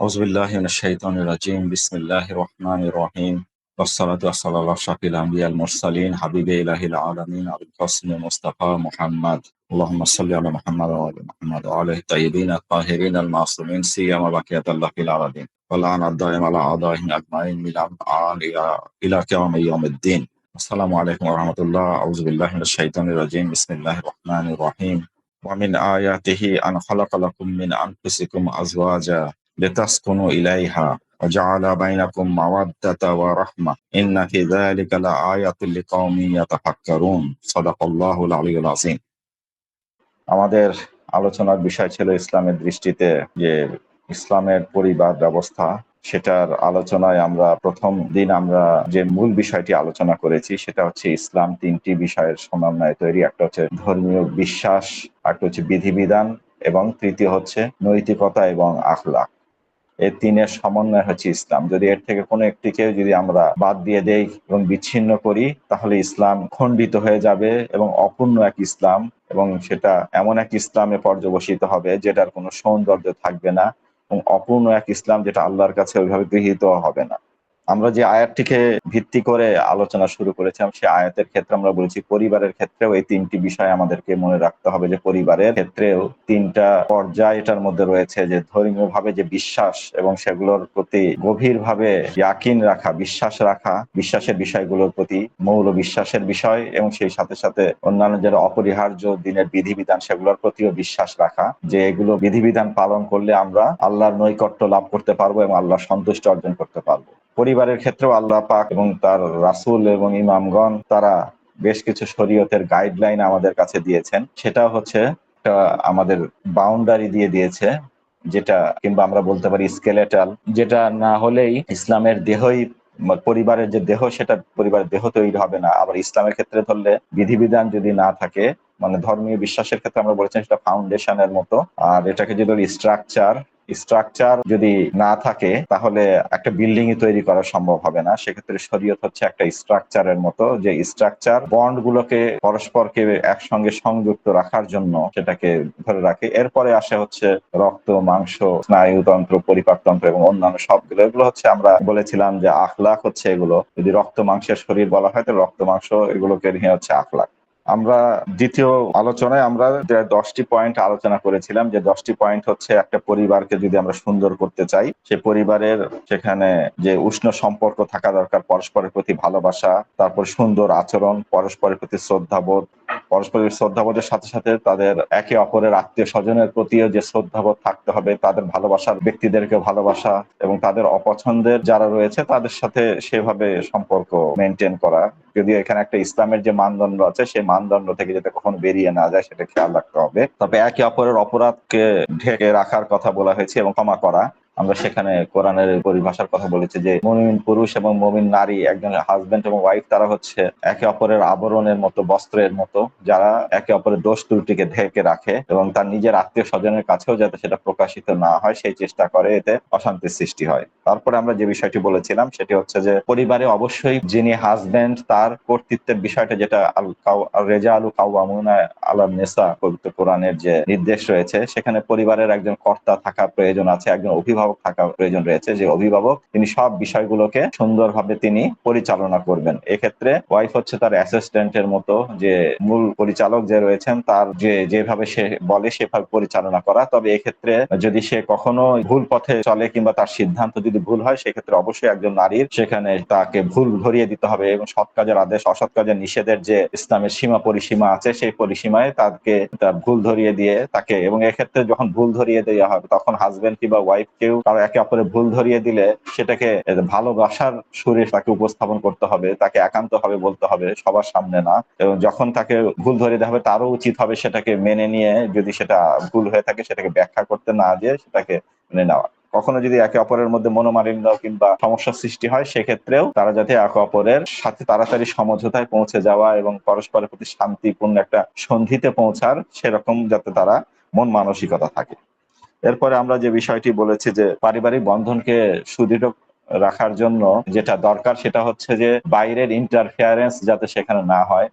أعوذ بالله من الشيطان الرجيم بسم الله الرحمن الرحيم والصلاة والسلام على أشرف الأنبياء المرسلين حبيب إله العالمين أبي القاسم المصطفى محمد اللهم صل على محمد وعلى محمد وعلى الطيبين الطاهرين المعصومين سيما بقية الله في الأرضين واللعنة الدائمة على أعدائهم أجمعين من الآن إلى قيام يوم الدين. السلام عليكم ورحمة الله. أعوذ بالله من الشيطان الرجيم بسم الله الرحمن الرحيم ومن آياته أن خلق لكم من أنفسكم أزواجا لتسكنوا إليها وجعل بينكم مودة ورحمة إن في ذلك لآية لقوم يتفكرون صدق الله العلي العظيم. আমাদের আলোচনার বিষয় ছিল ইসলামের দৃষ্টিতে যে ইসলামের পরিবার ব্যবস্থা, সেটার আলোচনায় আমরা প্রথম দিন আমরা যে মূল বিষয়টি আলোচনা করেছি সেটা হচ্ছে ইসলাম তিনটি বিষয়ের সমন্বয়ে তৈরি। একটা হচ্ছে ধর্মীয় বিশ্বাস, একটা হচ্ছে বিধিবিধান এবং তৃতীয় হচ্ছে নৈতিকতা এবং আখলাক। এই তিনের সমন্বয় হচ্ছে ইসলাম। যদি এর থেকে কোনো একটিকে যদি আমরা বাদ দিয়ে দেই এবং বিচ্ছিন্ন করি তাহলে ইসলাম খণ্ডিত হয়ে যাবে এবং অপূর্ণ এক ইসলাম, এবং সেটা এমন এক ইসলামে পর্যবসিত হবে যেটার কোনো সৌন্দর্য থাকবে না, এবং অপূর্ণ এক ইসলাম যেটা আল্লাহর কাছে ওইভাবে গৃহীত হবে না। আমরা যে আয়াতটিকে ভিত্তি করে আলোচনা শুরু করেছিলাম সেই আয়াতের ক্ষেত্রে আমরা বলেছি পরিবারের ক্ষেত্রেও এই তিনটি বিষয় আমাদেরকে মনে রাখতে হবে, যে পরিবারের ক্ষেত্রেও তিনটা পর্যায় এটার মধ্যে রয়েছে, যে ধর্মীয় ভাবে যে বিশ্বাস এবং সেগুলোর প্রতি গভীর ভাবে ইয়াকিন রাখা, বিশ্বাস রাখা, বিশ্বাসের বিষয়গুলোর প্রতি মৌল বিশ্বাসের বিষয়, এবং সেই সাথে সাথে অন্যান্য যারা অপরিহার্য দিনের বিধিবিধান সেগুলোর প্রতিও বিশ্বাস রাখা, যে এগুলো বিধিবিধান পালন করলে আমরা আল্লাহর নৈকট্য লাভ করতে পারবো এবং আল্লাহর সন্তুষ্টি অর্জন করতে পারবো। পরিবারের ক্ষেত্রেও আল্লাহ পাক এবং তার রাসূল এবং ইমামগণ তারা বেশ কিছু শরীয়তের গাইডলাইন আমাদের কাছে দিয়েছেন। সেটা হচ্ছে একটা আমাদের বাউন্ডারি দিয়ে দিয়েছে, যেটা কিংবা আমরা বলতে পারি স্কেলেটাল, যেটা না হলেই ইসলামের দেহই, পরিবারের যে দেহ সেটা পরিবারের দেহ তৈরি হবে না। আবার ইসলামের ক্ষেত্রে ধরলে বিধিবিধান যদি না থাকে, মানে ধর্মীয় বিশ্বাসের ক্ষেত্রে আমরা বলেছেন সেটা ফাউন্ডেশনের মতো, আর এটাকে যদি বলি স্ট্রাকচার যদি না থাকে তাহলে একটা বিল্ডিংই তৈরি করা সম্ভব হবে না। সেক্ষেত্রে শরীয়ত হচ্ছে একটা স্ট্রাকচারের মতো, যে স্ট্রাকচার বন্ড গুলোকে পরস্পরকে একসঙ্গে সংযুক্ত রাখার জন্য সেটাকে ধরে রাখে। এরপরে আসে হচ্ছে রক্ত, মাংস, স্নায়ুতন্ত্র, পরিপাকতন্ত্র এবং অন্যান্য সবগুলো। এগুলো হচ্ছে আমরা বলেছিলাম যে আখলাক হচ্ছে এগুলো। যদি রক্ত মাংসের শরীর বলা হয় তাহলে রক্ত মাংস এগুলোকে নিয়ে হচ্ছে আখলাক। আমরা দ্বিতীয় আলোচনায় আমরা যে 10টি পয়েন্ট আলোচনা করেছিলাম, যে 10টি পয়েন্ট হচ্ছে একটা পরিবারকে যদি আমরা সুন্দর করতে চাই, সে পরিবারের সেখানে যে উষ্ণ সম্পর্ক থাকা দরকার, পরস্পরের প্রতি ভালোবাসা, তারপর সুন্দর আচরণ, পরস্পরের প্রতি শ্রদ্ধাবোধ, পরস্পরের শ্রদ্ধাবোধের সাথে সাথে তাদের একে অপরের আত্মীয় স্বজনের প্রতিও যে শ্রদ্ধাবোধ থাকতে হবে, তাদের ভালোবাসার ব্যক্তিদেরকে ভালোবাসা এবং তাদের অপছন্দের যারা রয়েছে তাদের সাথে সেভাবে সম্পর্ক মেনটেন করা। যদিও এখানে একটা ইসলামের যে মানদণ্ড আছে সেই মানদণ্ড থেকে যাতে কখনো বেরিয়ে না যায় সেটা খেয়াল রাখতে হবে। তবে একে অপরের অপরাধকে ঢেকে রাখার কথা বলা হয়েছে এবং ক্ষমা করা। আমরা সেখানে কোরআনের পরিভাষার কথা বলেছি যে মুমিন পুরুষ এবং মুমিন নারী, একজন হাজবেন্ড এবং ওয়াইফ, তারা হচ্ছে একে অপরের আবরণের মতো, বস্ত্রের মতো, যারা একে অপরের দোষ ত্রুটিকে ঢেকে রাখে এবং তার নিজের আত্মীয় স্বজনের কাছেও যাতে সেটা প্রকাশিত না হয় সেই চেষ্টা করে, এতে অশান্তির সৃষ্টি হয়। তারপরে আমরা যে বিষয়টি বলেছিলাম সেটি হচ্ছে যে পরিবারে অবশ্যই যিনি হাজবেন্ড তার কর্তৃত্বের বিষয়টা, যেটা রেজালু কাওয়ামুনা আলা নিসা পবিত্র কোরআনের যে নির্দেশ রয়েছে, সেখানে পরিবারের একজন কর্তা থাকা প্রয়োজন আছে, একজন অভিভাবক থাকা প্রয়োজন রয়েছে, যে অভিভাবক তিনি সব বিষয়গুলোকে সুন্দরভাবে তিনি পরিচালনা করবেন। এক্ষেত্রে ওয়াইফ হচ্ছে তার অ্যাসিস্ট্যান্টের মতো, যে মূল পরিচালক যে রয়েছেন তার যেভাবে সে বলে সেভাবে পরিচালনা করা। তবে এক্ষেত্রে যদি সে কখনো ভুল পথে চলে কিংবা তার সিদ্ধান্ত যদি ভুল হয়, সেক্ষেত্রে অবশ্যই একজন নারীর সেখানে তাকে ভুল ধরিয়ে দিতে হবে এবং সৎ কাজের আদেশ, অসৎ কাজের নিষেধের যে ইসলামের সীমা পরিসীমা আছে সেই পরিসীমায় তাকে তার ভুল ধরিয়ে দিয়ে তাকে, এবং এক্ষেত্রে যখন ভুল ধরিয়ে দেওয়া হবে তখন হাজবেন্ড কিংবা ওয়াইফ কেউ তারা একে অপরের ভুল ধরিয়ে দিলে সেটাকে ভালোবাসার সুরে তাকে উপস্থাপন করতে হবে, তাকে একান্ত ভাবে বলতে হবে সবার সামনে না, এবং যখন তাকে ভুল ধরিয়ে দেওয়া হবে তারও উচিত হবে সেটাকে মেনে নিয়ে, যদি সেটা ভুল হয়ে থাকে সেটাকে ব্যাখ্যা করতে না দিয়ে সেটাকে মেনে নেওয়া। কখনো যদি একে অপরের মধ্যে মনোমালিন্য কিংবা সমস্যার সৃষ্টি হয় সেক্ষেত্রেও তারা যাতে একে অপরের সাথে তাড়াতাড়ি সমঝোতায় পৌঁছে যাওয়া এবং পরস্পরের প্রতি শান্তিপূর্ণ একটা সন্ধিতে পৌঁছার সেরকম যাতে তারা মন মানসিকতা থাকে। এরপরে আমরা যে বিষয়টি বলেছি যে পারিবারিক বন্ধনকে সুদৃঢ় রাখার জন্য যেটা দরকার সেটা হচ্ছে যে বাইরের ইন্টারফেয়ারেন্স যাতে সেখানে না হয়,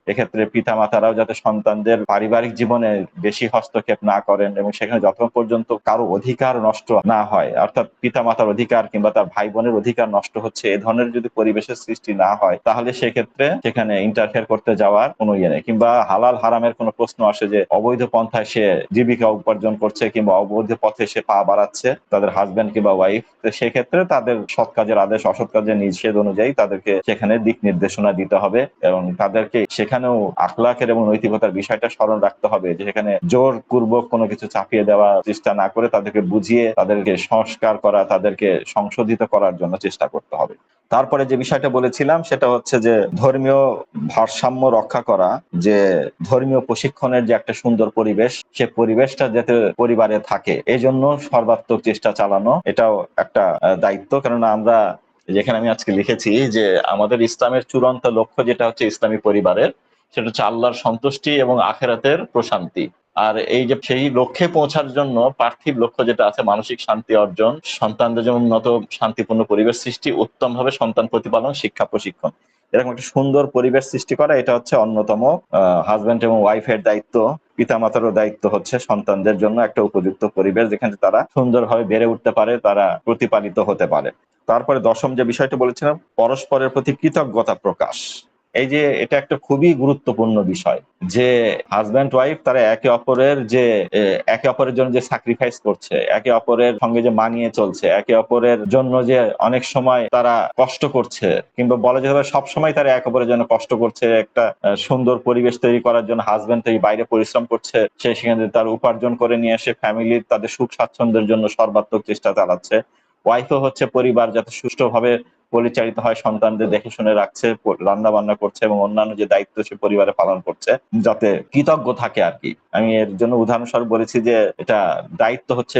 এক্ষেত্রে পিতা মাতারাও যাতে সন্তানদের পারিবারিক জীবনে বেশি হস্তক্ষেপ না করেন এবং সেখানে যতক্ষণ পর্যন্ত কারো অধিকার নষ্ট না হয়, অর্থাৎ পিতা মাতার অধিকার কিংবা তার ভাই বোনের অধিকার নষ্ট হচ্ছে, এ ধরনের যদি পরিবেশের সৃষ্টি না হয়, তাহলে সেক্ষেত্রে সেখানে ইন্টারফেয়ার করতে যাওয়ার কোনো ইয়ে নেই। কিংবা হালাল হারামের কোনো প্রশ্ন আসে যে অবৈধ পন্থায় সে জীবিকা উপার্জন করছে কিংবা অবৈধ পথে সে পা বাড়াচ্ছে তাদের হাজবেন্ড কিংবা ওয়াইফ, তো সেক্ষেত্রে তাদের সৎ কাজের আদেশ অসৎ কাজের নিষেধ অনুযায়ী তাদেরকে সেখানে দিক নির্দেশনা দিতে হবে এবং তাদেরকে সেখানেও আখলাকের এবং নৈতিকতার বিষয়টা স্মরণ রাখতে হবে যে সেখানে জোর পূর্বক কোনো কিছু চাপিয়ে দেওয়ার চেষ্টা না করে তাদেরকে বুঝিয়ে তাদেরকে সংস্কার করা, তাদেরকে সংশোধিত করার জন্য চেষ্টা করতে হবে। তারপরে যে বিষয়টা বলেছিলাম সেটা হচ্ছে যে ধর্মীয় ভারসাম্য রক্ষা করা, যে ধর্মীয় প্রশিক্ষণের যে একটা সুন্দর পরিবেশ, সে পরিবেশটা যাতে পরিবারে থাকে এই জন্য সর্বাত্মক চেষ্টা চালানো, এটাও একটা দায়িত্ব। কেননা আমরা যেখানে আমি আজকে লিখেছি যে আমাদের ইসলামের চূড়ান্ত লক্ষ্য যেটা হচ্ছে ইসলামী পরিবারের, সেটা হচ্ছে আল্লাহর সন্তুষ্টি এবং আখিরাতের প্রশান্তি। আর এই যে সেই লক্ষ্যে পৌঁছার জন্য পার্থিব লক্ষ্য যেটা আছে মানসিক শান্তি অর্জন, সন্তানদের যেমন উন্নত শান্তিপূর্ণ পরিবেশ সৃষ্টি, উত্তমভাবে সন্তান প্রতিপালন, শিক্ষা প্রশিক্ষণ, এরকম একটা সুন্দর পরিবেশ সৃষ্টি করা, এটা হচ্ছে অন্যতম হাজবেন্ড এবং ওয়াইফের দায়িত্ব। পিতামাতারও দায়িত্ব হচ্ছে সন্তানদের জন্য একটা উপযুক্ত পরিবেশ যেখানে তারা সুন্দরভাবে বেড়ে উঠতে পারে, তারা প্রতিপালিত হতে পারে। তারপরে দশম যে বিষয়টা বলেছিলাম, পরস্পরের প্রতি কৃতজ্ঞতা প্রকাশ। এই যে এটা একটা খুবই গুরুত্বপূর্ণ বিষয় যে হাজব্যান্ড ওয়াইফ তারা একে অপরের জন্য যে স্যাক্রিফাইস করছে, একে অপরের সঙ্গে যে মানিয়ে চলছে, একে অপরের জন্য যে অনেক সময় তারা কষ্ট করছে, কিংবা বলা যেতে পারে সবসময় তারা একে অপরের জন্য কষ্ট করছে, একটা সুন্দর পরিবেশ তৈরি করার জন্য হাজব্যান্ড এই বাইরে পরিশ্রম করছে, সে সেখানে তার উপার্জন করে নিয়ে এসে ফ্যামিলির তাদের সুখ স্বাচ্ছন্দ্যের জন্য সর্বাত্মক চেষ্টা চালাচ্ছে। ওয়াইফও হচ্ছে পরিবার যাতে সুষ্ঠুভাবে পরিচালিত হয়, সন্তানদের দেখে শুনে রাখছে, রান্না বান্না করছে এবং অন্যান্য যে দায়িত্ব সে পরিবারে পালন করছে, যাতে কৃতজ্ঞ থাকে আর কি। আমি এর জন্য উদাহরণস্বরূপ বলেছি যে এটা দায়িত্ব হচ্ছে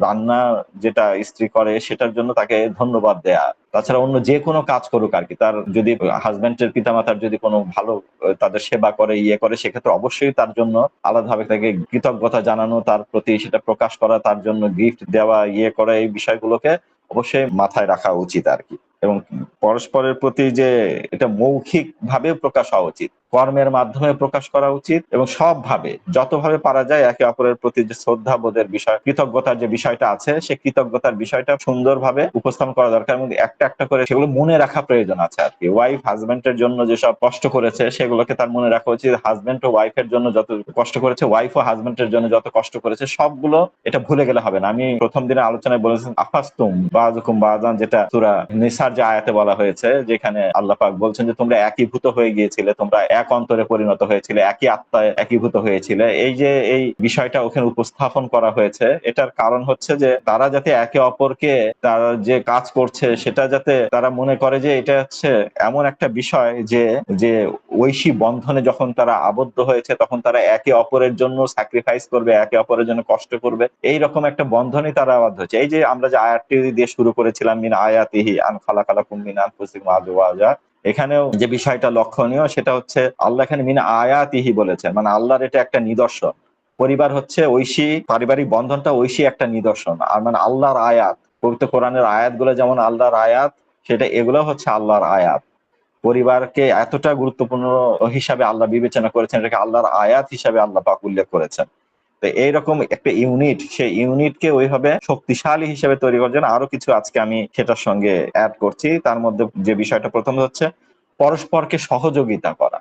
রান্না যেটা স্ত্রী করে সেটার জন্য তাকে ধন্যবাদ দেয়া। তাছাড়া অন্য যে কোনো কাজ করুক আর কি, তার যদি হাজবেন্ডের পিতামাতার যদি কোনো ভালো তাদের সেবা করে ইয়ে করে, সেক্ষেত্রে অবশ্যই তার জন্য আলাদাভাবে তাকে কৃতজ্ঞতা জানানো, তার প্রতি সেটা প্রকাশ করা, তার জন্য গিফট দেওয়া, ইয়ে করা, এই বিষয়গুলোকে অবশ্যই মাথায় রাখা উচিত আর কি। এবং পরস্পরের প্রতি যে এটা মৌখিক ভাবে প্রকাশ হওয়া উচিত, কর্মের মাধ্যমে প্রকাশ করা উচিত এবং সবভাবে যতভাবে পারা যায় একে অপরের প্রতি যে শ্রদ্ধাবোধের বিষয়, কৃতজ্ঞতার যে বিষয়টা আছে, সে কৃতজ্ঞতার বিষয়টা সুন্দরভাবে উপস্থাপন করা দরকার এবং একটা একটা করে সেগুলো মনে রাখা প্রয়োজন আছে আর কি। ওয়াইফ হাজবেন্ডের জন্য যেসব কষ্ট করেছে সেগুলোকে তার মনে রাখা উচিত। হাজবেন্ড ও ওয়াইফের জন্য যত কষ্ট করেছে, ওয়াইফ ও হাজবেন্ডের জন্য যত কষ্ট করেছে, সবগুলো এটা ভুলে গেলে হবে না। আমি প্রথম দিনে আলোচনায় বলেছেন আফাস্তুম বাযুকুম বাযান, যেটা সূরা নিসার যে আয়াতে বলা হয়েছে, যেখানে আল্লাহ পাক বলছেন যে তোমরা একীভূত হয়ে গিয়েছিলে, তোমরা এক অন্তরে পরিণত হয়েছিলে, একই আত্মায় একীভূত হয়েছিলে। এই যে এই বিষয়টা ওখানে উপস্থাপন করা হয়েছে, এটার কারণ হচ্ছে যে তারা যাতে একে অপরকে তারা যে কাজ করছে সেটা যাতে তারা মনে করে যে এটা হচ্ছে এমন একটা বিষয় যে যে ঐশী বন্ধনে যখন তারা আবদ্ধ হয়েছে তখন তারা একে অপরের জন্য স্যাক্রিফাইস করবে, একে অপরের জন্য কষ্ট করবে, এইরকম একটা বন্ধনে তারা আবদ্ধ হয়েছে। এই যে আমরা যে আয়াতটি দিয়ে শুরু করেছিলাম, মিন আয়াতিহি আন খালাকালাকুম মিন আনফুসিকুম আজওয়াজা, এখানেও যে বিষয়টা লক্ষণীয় সেটা হচ্ছে আল্লাহ এখানে মিন আয়াতিহি বলেছেন, মানে আল্লাহর এটা একটা নিদর্শন। পরিবার হচ্ছে ঐশী, পারিবারিক বন্ধনটা ঐশী একটা নিদর্শন, আর মানে আল্লাহর আয়াত। পবিত্র কোরআনের আয়াতগুলো যেমন আল্লাহর আয়াত, সেটা এগুলো হচ্ছে আল্লাহর আয়াত। পরিবারকে এতটা গুরুত্বপূর্ণ হিসাবে আল্লাহ বিবেচনা করেছেন, এটাকে আল্লাহর আয়াত হিসাবে আল্লাহ পাক উল্লেখ করেছেন। তো এইরকম একটা ইউনিট, সেই ইউনিটকে ওইভাবে শক্তিশালী হিসেবে তৈরি করার জন্য আরো কিছু আজকে আমি সেটার সঙ্গে অ্যাড করছি। তার মধ্যে যে বিষয়টা প্রথম হচ্ছে পরস্পরকে সহযোগিতা করা।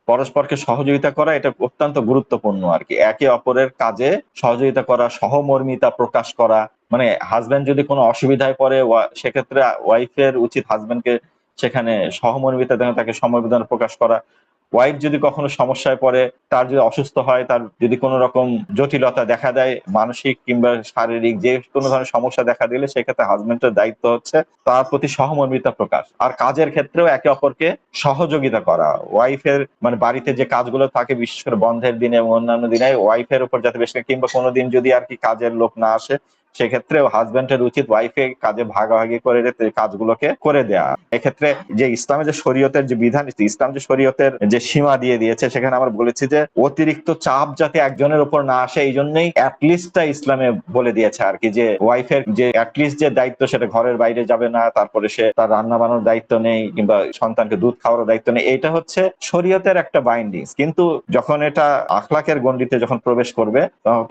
পরস্পরকে সহযোগিতা করা এটা অত্যন্ত গুরুত্বপূর্ণ আর কি। একে অপরের কাজে সহযোগিতা করা, সহমর্মিতা প্রকাশ করা। মানে হাজবেন্ড যদি কোনো অসুবিধায় পড়ে, সেক্ষেত্রে ওয়াইফের উচিত হাজবেন্ডকে সেখানে সহমর্মিতা দেখানো, তাকে সমবেদনা প্রকাশ করা। ওয়াইফ যদি কখনো সমস্যায় পড়ে, তার যদি অসুস্থ হয়, তার যদি কোনো রকম জটিলতা দেখা দেয়, মানসিক কিংবা শারীরিক যে কোনো ধরনের সমস্যা দেখা দিলে, সেক্ষেত্রে হাজবেন্ডের দায়িত্ব হচ্ছে তার প্রতি সহমর্মিতা প্রকাশ। আর কাজের ক্ষেত্রেও একে অপরকে সহযোগিতা করা। ওয়াইফের মানে বাড়িতে যে কাজগুলো থাকে, বিশেষ করে বন্ধের দিনে এবং অন্যান্য দিনে, ওয়াইফের উপর যাতে বেশি, কিংবা কোনোদিন যদি আর কি কাজের লোক না আসে, সেক্ষেত্রে হাজবেন্ডের উচিত ওয়াইফে কাজে ভাগাভাগি করে কাজগুলোকে করে দেয়া। এক্ষেত্রে যে ইসলামের যে শরীয়তের যে বিধান, ইসলাম যে শরীয়তের যে সীমা দিয়ে দিয়েছে, সেখানে আমরা বলেছি যে অতিরিক্ত চাপ যাতে একজনের উপর না আসে, এই জন্যই অ্যাটলিস্টটা ইসলামে বলে দিয়েছে আর কি, যে ওয়াইফের যে অ্যাটলিস্ট যে দায়িত্ব সেটা ঘরের বাইরে যাবে না, তারপরে সে তার রান্না বান্নার দায়িত্ব নেই কিংবা সন্তানকে দুধ খাওয়ার দায়িত্ব নেই। এটা হচ্ছে শরীয়তের একটা বাইন্ডিং। কিন্তু যখন এটা আখলাকের গণ্ডিতে যখন প্রবেশ করবে,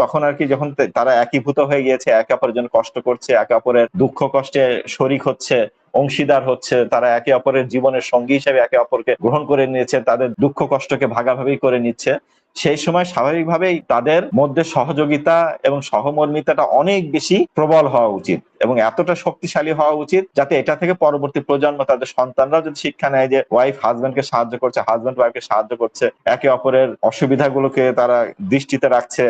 তখন আর কি যখন তারা একীভূত হয়ে গিয়েছে, একে অপরের জন্য কষ্ট করছে, একে অপরের দুঃখ কষ্টে শরিক হচ্ছে, অংশীদার হচ্ছে, তারা একে অপরের জীবনের সঙ্গী হিসেবে একে অপরকে গ্রহণ করে নিয়েছে, তাদের দুঃখ কষ্টকে ভাগাভাগি করে নিচ্ছে, সেই সময় স্বাভাবিকভাবেই তাদের মধ্যে সহযোগিতা এবং সহমর্মিতাটা অনেক বেশি প্রবল হওয়া উচিত এবং এতটা শক্তিশালী হওয়া উচিত যাতে এটা থেকে পরবর্তী প্রজন্ম, তাদের সন্তানরাও যদি শিক্ষা নেয় যে ওয়াইফ হাজবেন্ডকে সাহায্য করছে, হাজবেন্ড ওয়াইফকে সাহায্য করছে, একে অপরের অসুবিধাগুলোকে তারা দৃষ্টিতে রাখছে,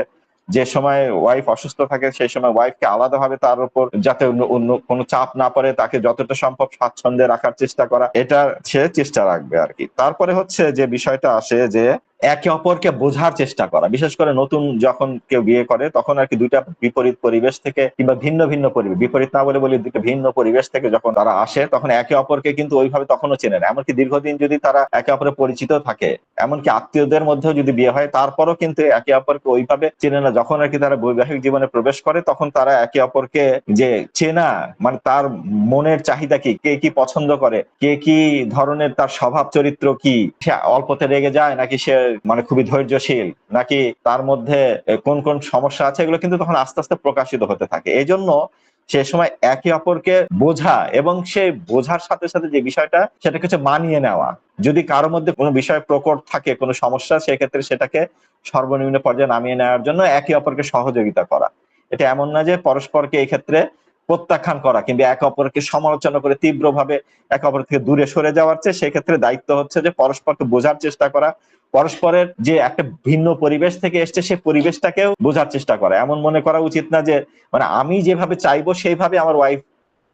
যে সময় ওয়াইফ অসুস্থ থাকে সেই সময় ওয়াইফকে আলাদাভাবে তার উপর যাতে অন্য কোনো চাপ না পড়ে, তাকে যতটা সম্ভব স্বাচ্ছন্দ্যে রাখার চেষ্টা করা, এটা সে চেষ্টা রাখবে আর কি। তারপরে হচ্ছে যে বিষয়টা আসে যে একে অপরকে বোঝার চেষ্টা করা, বিশেষ করে নতুন যখন কেউ বিয়ে করে তখন আর কি দুইটা বিপরীত পরিবেশ থেকে কিংবা ভিন্ন ভিন্ন পরিবেশ, বিপরীত না বলে বলি দুটো ভিন্ন পরিবেশ থেকে যখন তারা আসে, তখন একে অপরকে কিন্তু ওইভাবে তখনও চেনে না। এমনকি দীর্ঘদিন যদি তারা একে অপরে পরিচিত থাকে, এমনকি আত্মীয়দের মধ্যেও যদি বিয়ে হয়, তারপরও কিন্তু একে অপরকে ওইভাবে চেনে না। যখন আর কি তারা বৈবাহিক জীবনে প্রবেশ করে, তখন তারা একে অপরকে যে চেনা, মানে তার মনের চাহিদা কি, কে কি পছন্দ করে, কে কি ধরনের তার স্বভাব চরিত্র কি, সে অল্পতে রেগে যায় নাকি সে মানে খুবই ধৈর্যশীল, নাকি তার মধ্যে কোন কোন সমস্যা আছে, এগুলো কিন্তু তখন আস্তে আস্তে প্রকাশিত হতে থাকে। এই জন্য সে সময় একে অপরকে বোঝা এবং সেই বোঝার সাথে সাথে যে বিষয়টা, সেটাকে হচ্ছে মানিয়ে নেওয়া। যদি কারোর মধ্যে কোনো বিষয় প্রকট থাকে, কোনো সমস্যা, সেক্ষেত্রে সেটাকে সর্বনিম্ন পর্যায়ে নামিয়ে নেওয়ার জন্য একে অপরকে সহযোগিতা করা। এটা এমন না যে পরস্পরকে এই ক্ষেত্রে প্রত্যাখ্যান করা কিংবা একে অপরকে সমালোচনা করে তীব্রভাবে একে অপর থেকে দূরে সরে যাওয়ার চেয়ে, সেক্ষেত্রে দায়িত্ব হচ্ছে যে পরস্পরকে বোঝার চেষ্টা করা, পরস্পরের যে একটা ভিন্ন পরিবেশ থেকে এসছে সেই পরিবেশটাকেও বোঝার চেষ্টা করা। এমন মনে করা উচিত না যে মানে আমি যেভাবে চাইবো সেইভাবে আমার ওয়াইফ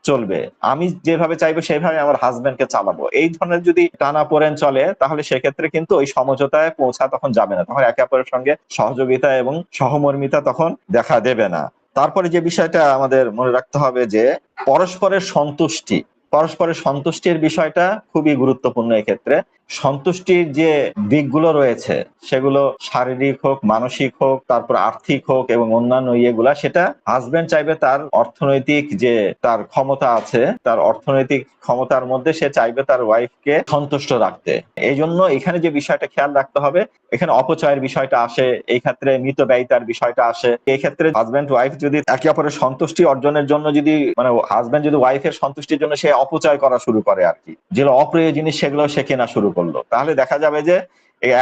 চলবে, আমি যেভাবে চাইবো সেইভাবে আমার হাজবেন্ডকে চালাবো। এই ধরনের যদি টানাপোড়েন চলে, তাহলে সেক্ষেত্রে কিন্তু ওই সমঝোতায় পৌঁছা তখন যাবে না, তখন একে অপরের সঙ্গে সহযোগিতা এবং সহমর্মিতা তখন দেখা দেবে না। তারপরে যে বিষয়টা আমাদের মনে রাখতে হবে যে পরস্পরের সন্তুষ্টি, পরস্পরের সন্তুষ্টির বিষয়টা খুবই গুরুত্বপূর্ণ। এক্ষেত্রে সন্তুষ্টির যে দিকগুলো রয়েছে, সেগুলো শারীরিক হোক, মানসিক হোক, তারপর আর্থিক হোক এবং অন্যান্য ইয়েগুলা, সেটা হাজবেন্ড চাইবে তার অর্থনৈতিক যে তার ক্ষমতা আছে, তার অর্থনৈতিক ক্ষমতার মধ্যে সে চাইবে তার ওয়াইফকে সন্তুষ্ট রাখতে। এই জন্য এখানে যে বিষয়টা খেয়াল রাখতে হবে, এখানে অপচয়ের বিষয়টা আসে, এই ক্ষেত্রে মিতব্যয়িতার বিষয়টা আসে। এই ক্ষেত্রে হাজবেন্ড ওয়াইফ যদি একে অপরের সন্তুষ্টি অর্জনের জন্য যদি মানে হাজবেন্ড যদি ওয়াইফের সন্তুষ্টির জন্য সে অপচয় করা শুরু করে আর কি, যেগুলো অপ্রিয় জিনিস সেগুলো সে কেনা শুরু করলো, তাহলে দেখা যাবে যে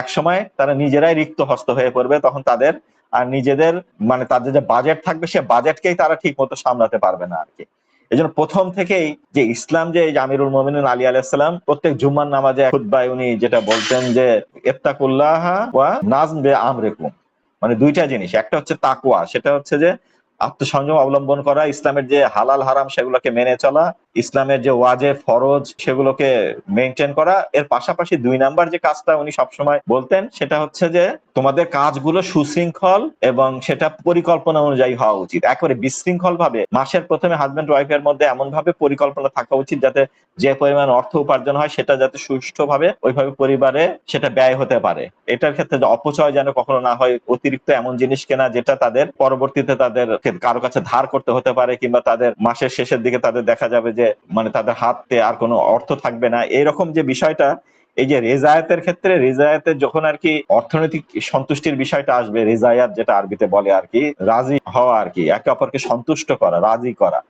এক সময় তারা নিজেরাই রিক্ত হস্ত হয়ে পড়বে। তখন তাদের আর নিজেদের মানে তাদের যে বাজেট থাকবে, সে বাজেটকেই তারা ঠিক মতো সামলাতে পারবে না আর কি। এই জন্য প্রথম থেকেই যে ইসলাম যে আমিরুল মুমিনিন আলী আলাইহিস সালাম প্রত্যেক জুম্মার নামাজে খুতবায় উনি যেটা বলতেন যে ইত্তাকুল্লাহ ওয়া নাজম বে আমরিকুম, মানে দুইটা জিনিস, একটা হচ্ছে তাকওয়া, সেটা হচ্ছে যে আত্মসংযম অবলম্বন করা, ইসলামের যে হালাল হারাম সেগুলোকে মেনে চলা, ইসলামের যে ওয়াজিব ফরজ সেগুলোকে মেনটেন করা। এর পাশাপাশি 2 নাম্বার যে কাজটা উনি সবসময় বলতেন, সেটা হচ্ছে যে তোমাদের কাজগুলো সুশৃঙ্খল এবং সেটা পরিকল্পনা অনুযায়ী হওয়া উচিত। একেবারে বিশৃঙ্খল ভাবে মাসের প্রথমে হাজবেন্ড ওয়াইফের মধ্যে এমন ভাবে পরিকল্পনা থাকা উচিত যাতে যে পরিমাণ অর্থ উপার্জন হয় সেটা যাতে সুষ্ঠুভাবে ওইভাবে পরিবারে সেটা ব্যয় হতে পারে। এটার ক্ষেত্রে যে অপচয় যেন কখনো না হয়, অতিরিক্ত এমন জিনিস কেনা যেটা তাদের পরবর্তীতে তাদের কারো কাছে ধার করতে হতে পারে, কিংবা তাদের মাসের শেষের দিকে তাদের দেখা যাবে যে মানে তাদের হাতে আর কোনো অর্থ থাকবে না, এরকম যে বিষয়টা। এই যে রেজায়াতের ক্ষেত্রে, রেজায়াতের যখন আর কি অর্থনৈতিক সন্তুষ্টির বিষয়টা আসবে, রেজায়াত যেটা আরবিতে বলে আর কি, রাজি হওয়া আর কি, একে অপরকে সন্তুষ্ট করা, রাজি করা,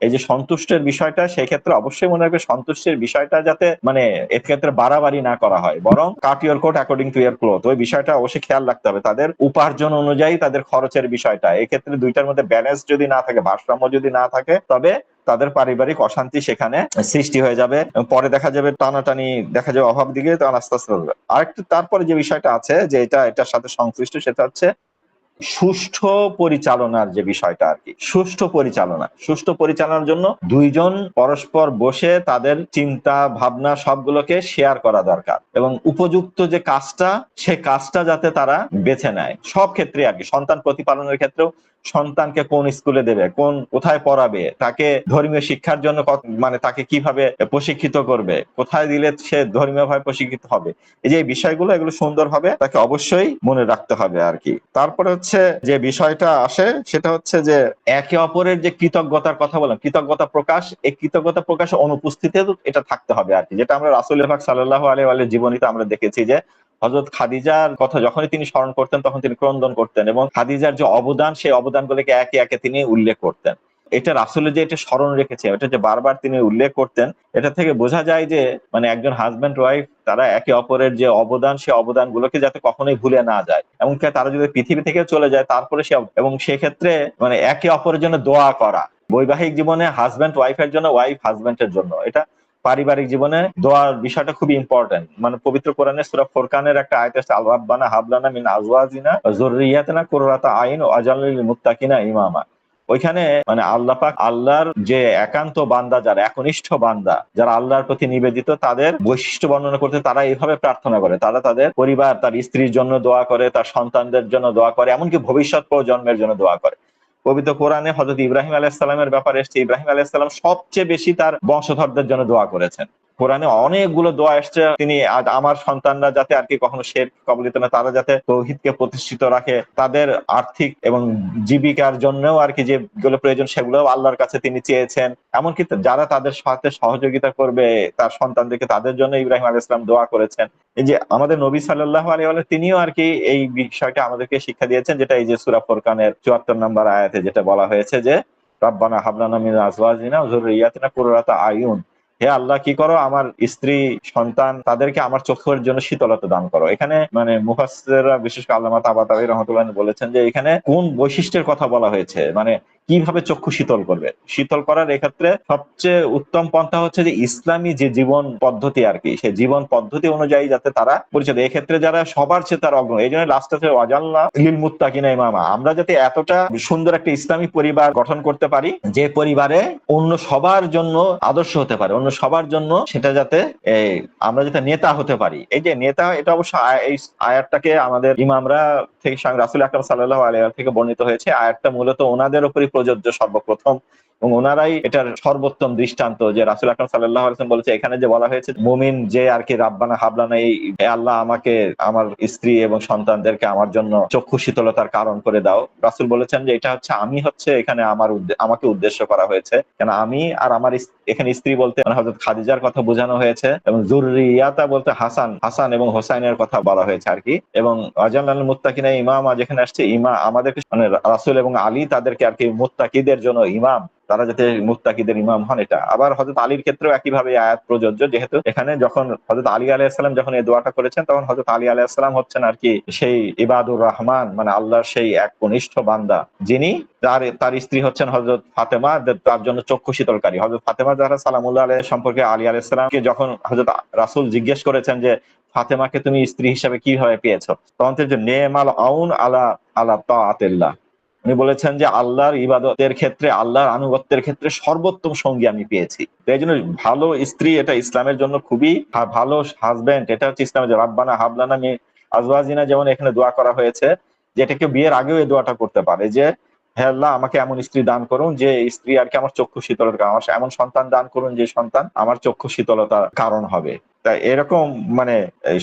এই যে সন্তুষ্টের বিষয়টা, সেই ক্ষেত্রে অবশ্যই মনে রাখবে সন্তুষ্টের বিষয়টা যাতে মানে এর ক্ষেত্রে বাড়াবাড়ি না করা হয়, বরং cut your coat according to your cloth, ওই বিষয়টা অবশ্যই খেয়াল রাখতে হবে। তাদের উপার্জন অনুযায়ী তাদের খরচের বিষয়টা, এক্ষেত্রে দুইটার মধ্যে ব্যালেন্স যদি না থাকে, ভারসাম্য যদি না থাকে, তবে তাদের পারিবারিক অশান্তি সেখানে সৃষ্টি হয়ে যাবে। পরে দেখা যাবে টানাটানি, দেখা যাবে অভাব দিকে, তখন আস্তে আস্তে আরেকটু। তারপরে যে বিষয়টা আছে যে এটার সাথে সংশ্লিষ্ট, সেটা হচ্ছে সুষ্ঠু পরিচালনার যে বিষয়টা আর কি। সুষ্ঠু পরিচালনার জন্য দুইজন পরস্পর বসে তাদের চিন্তা ভাবনা সবগুলোকে শেয়ার করা দরকার, এবং উপযুক্ত যে কাজটা, সে কাজটা যাতে তারা বেছে নেয় সব ক্ষেত্রে আর কি। সন্তান প্রতিপালনের ক্ষেত্রেও সন্তানকে কোন স্কুলে দেবে, কোথায় পড়াবে, তাকে ধর্মীয় শিক্ষার জন্য মানে তাকে কিভাবে প্রশিক্ষিত করবে, কোথায় দিলে সে ধর্মীয় ভাবে প্রশিক্ষিত হবে, এই যে এই বিষয়গুলো এগুলো সুন্দরভাবে তাকে অবশ্যই মনে রাখতে হবে আর কি। তারপরে হচ্ছে যে বিষয়টা আসে সেটা হচ্ছে যে একে অপরের যে কৃতজ্ঞতার কথা বলেন, কৃতজ্ঞতা প্রকাশ, এই কৃতজ্ঞতা প্রকাশের অনুপস্থিতিতে এটা থাকতে হবে আর কি, যেটা আমরা রাসূল পাক সাল্লাল্লাহু আলাইহি ওয়া জীবনীতে আমরা দেখেছি যে হযরত খাদিজার কথা যখনই তিনি স্মরণ করতেন তখন তিনি ক্রন্দন করতেন এবং খাদিজার যে অবদান সেই অবদানগুলোকে একে একে তিনি উল্লেখ করতেন। এটা রাসূলের যে এটা স্মরণ রেখেছে, এটা যে বারবার তিনি উল্লেখ করতেন, এটা থেকে বোঝা যায় যে মানে একজন হাজব্যান্ড ওয়াইফ তারা একে অপরের যে অবদান সেই অবদানগুলোকে যাতে কখনোই ভুলে না যায়, এমনকি তারা যদি পৃথিবী থেকে চলে যায় তারপরে সে এবং সেক্ষেত্রে মানে একে অপরের জন্য দোয়া করা, বৈবাহিক জীবনে হাজব্যান্ড ওয়াইফের জন্য, ওয়াইফ হাজব্যান্ডের জন্য, এটা পারিবারিক জীবনে দোয়ার বিষয়টা খুবই ইম্পর্টেন্ট। মানে পবিত্র কোরআনের সূরা ফুরকানের একটা আয়াত আছে, আল রাব্বানা হাবলানা মিন আজওয়াজিনা ওয়া যুররিয়াতিনা কুররাতা আইন ওয়াজআলনা লিল মুত্তাকিনা ইমামা। ওইখানে মানে আল্লাহ পাক আল্লাহর যে একান্ত বান্দা, যারা একনিষ্ঠ বান্দা, যারা আল্লাহর প্রতি নিবেদিত, তাদের বৈশিষ্ট্য বর্ণনা করতে তারা এইভাবে প্রার্থনা করে, তারা তাদের পরিবার, তার স্ত্রীর জন্য দোয়া করে, তার সন্তানদের জন্য দোয়া করে, এমনকি ভবিষ্যৎ প্রজন্মের জন্য দোয়া করে। পবিত্র কোরআনে হযরত ইব্রাহিম আলাইহিস সালামের ব্যাপারে এসেছে, ইব্রাহিম আলাইহিস সালাম সবচেয়ে বেশি তার বংশধরদের জন্য দোয়া করেছেন। কোরআনে অনেকগুলো দোয়া এসছে, তিনি আমার সন্তানরা যাতে আর কি কখনো শিরক কবলিত না, তারা যাতে তৌহিদকে প্রতিষ্ঠিত রাখে, তাদের আর্থিক এবং জীবিকার জন্যও আর কি যেগুলো প্রয়োজন সেগুলো আল্লাহর কাছে তিনি চেয়েছেন, এমনকি যারা তাদের সাথে সহযোগিতা করবে তার সন্তানদেরকে, তাদের জন্য ইব্রাহিম আলাইহিস সালাম দোয়া করেছেন। এই যে আমাদের নবী সাল্লাল্লাহু আলাইহি ওয়া সাল্লাম তিনিও আর কি এই বিষয়টা আমাদেরকে শিক্ষা দিয়েছেন, যেটা এই যে সূরা ফুরকানের ৭৪ নম্বর আয়াতে যেটা বলা হয়েছে যে রাব্বানা হাবলানা মিন আজওয়াজিনা ওয়া যুররিয়াতিনা কুররাতা আয়ুন, হে আল্লাহ কি করো আমার স্ত্রী সন্তান তাদেরকে আমার চোখের জন্য শীতলতা দান করো। এখানে মানে মুফাসসিররা বিশেষ করে আল্লামা তাবাতাবাই রাহমাতুল্লাহ বলেছেন যে এখানে কোন বৈশিষ্ট্যের কথা বলা হয়েছে, মানে কিভাবে চক্ষু শীতল করবে। শীতল করার এক্ষেত্রে সবচেয়ে উত্তম পন্থা হচ্ছে যে ইসলামী যে জীবন পদ্ধতি আর কি, সেই জীবন পদ্ধতি অনুযায়ী যাতে তারা পরিচয় দেয়, এক্ষেত্রে যারা সবার চেয়ে তার অগ্রণী। এই জন্য লাস্ট আছে ওয়াজাল্লা লিল মুত্তাকিনা ইমামা, আমরা যাতে এতটা সুন্দর একটা ইসলামী পরিবার গঠন করতে পারি যে পরিবারে অন্য সবার জন্য আদর্শ হতে পারে, অন্য সবার জন্য সেটা যাতে আমরা যাতে নেতা হতে পারি। এই যে নেতা, এটা অবশ্য এই আয়াতটাকে আমাদের ইমামরা থেকে স্বয়ং রাসূল আকরাম সাল্লাল্লাহু আলাইহি ওয়া সাল্লাম থেকে বর্ণিত হয়েছে। আয়াতটা মূলত ওনাদের উপরই প্রযোজ্য সর্বপ্রথম, এবং ওনারাই এটার সর্বোত্তম দৃষ্টান্ত। যে রাসূল আকরাম সাল্লাল্লাহু আলাইহি ওয়া সাল্লাম বলেছে, এখানে যে বলা হয়েছে মুমিন যে আর কি রাব্বানা হাবলানা, এই হে আল্লাহ আমাকে আমার স্ত্রী এবং সন্তানদেরকে আমার জন্য চক্ষু শীতলতার কারণ করে দাও, রাসূল বলেছেন যে এটা হচ্ছে আমি হচ্ছে এখানে আমাকে উদ্দেশ্য করা হয়েছে, কেন আমি আর আমার এখানে স্ত্রী বলতে মানে হযরত খাদিজার কথা বোঝানো হয়েছে, এবং যুররিয়াতা বলতে হাসান এবং হোসাইনের কথা বলা হয়েছে আর কি। এবং ওয়াজআলনাল মুত্তাকিনা ইমামা যেখানে আসছে, আমাদেরকে মানে রাসূল এবং আলী তাদেরকে আর কি মুত্তাকিদের জন্য ইমাম, তারা যাতে মুত্তাকিদের ইমাম হন। এটা আবার হযরত আলীর ক্ষেত্রেও একইভাবে আয়াত প্রযোজ্য, যেহেতু এখানে যখন হযরত আলী আলাইহিস সালাম যখন এই দোয়াটা করেছেন তখন হযরত আলী আলাইহিস সালাম হচ্ছেন আর কি সেই ইবাদুর রহমান, মানে আল্লাহর সেই এক কনিষ্ঠ বান্দা, যিনি তার স্ত্রী হচ্ছেন হযরত ফাতেমা, তার জন্য চক্ষু শীতলকারী। হযরত ফাতেমা যারা সালামুল্লাহ আলাইহি সম্পর্কে আলী আলাইহিস সালামকে যখন হযরত রাসূল জিজ্ঞেস করেছেন যে ফাতেমাকে তুমি স্ত্রী হিসেবে কিভাবে পেয়েছো, তখন যে নেমাল আউন আলা আলা তাআতিল্লাহ, উনি বলেছেন যে আল্লাহর ইবাদতের ক্ষেত্রে, আল্লাহর আনুগত্যের ক্ষেত্রে সর্বোত্তম সঙ্গী আমি পেয়েছি। তো এই জন্য ভালো স্ত্রী এটা ইসলামের জন্য খুবই ভালো হাজবেন্ড, এটা হচ্ছে ইসলামের যে রাব্বানা হাবলানা মিন আজওয়াজিনা, যেমন এখানে দোয়া করা হয়েছে যে এটাকে বিয়ের আগেও এই দোয়াটা করতে পারে যে হে আল্লাহ আমাকে এমন স্ত্রী দান করুন যে স্ত্রী আর কি আমার চক্ষু শীতলতার কারণ, এমন সন্তান দান করুন যে সন্তান আমার চক্ষু শীতলতার কারণ হবে। তাই এরকম মানে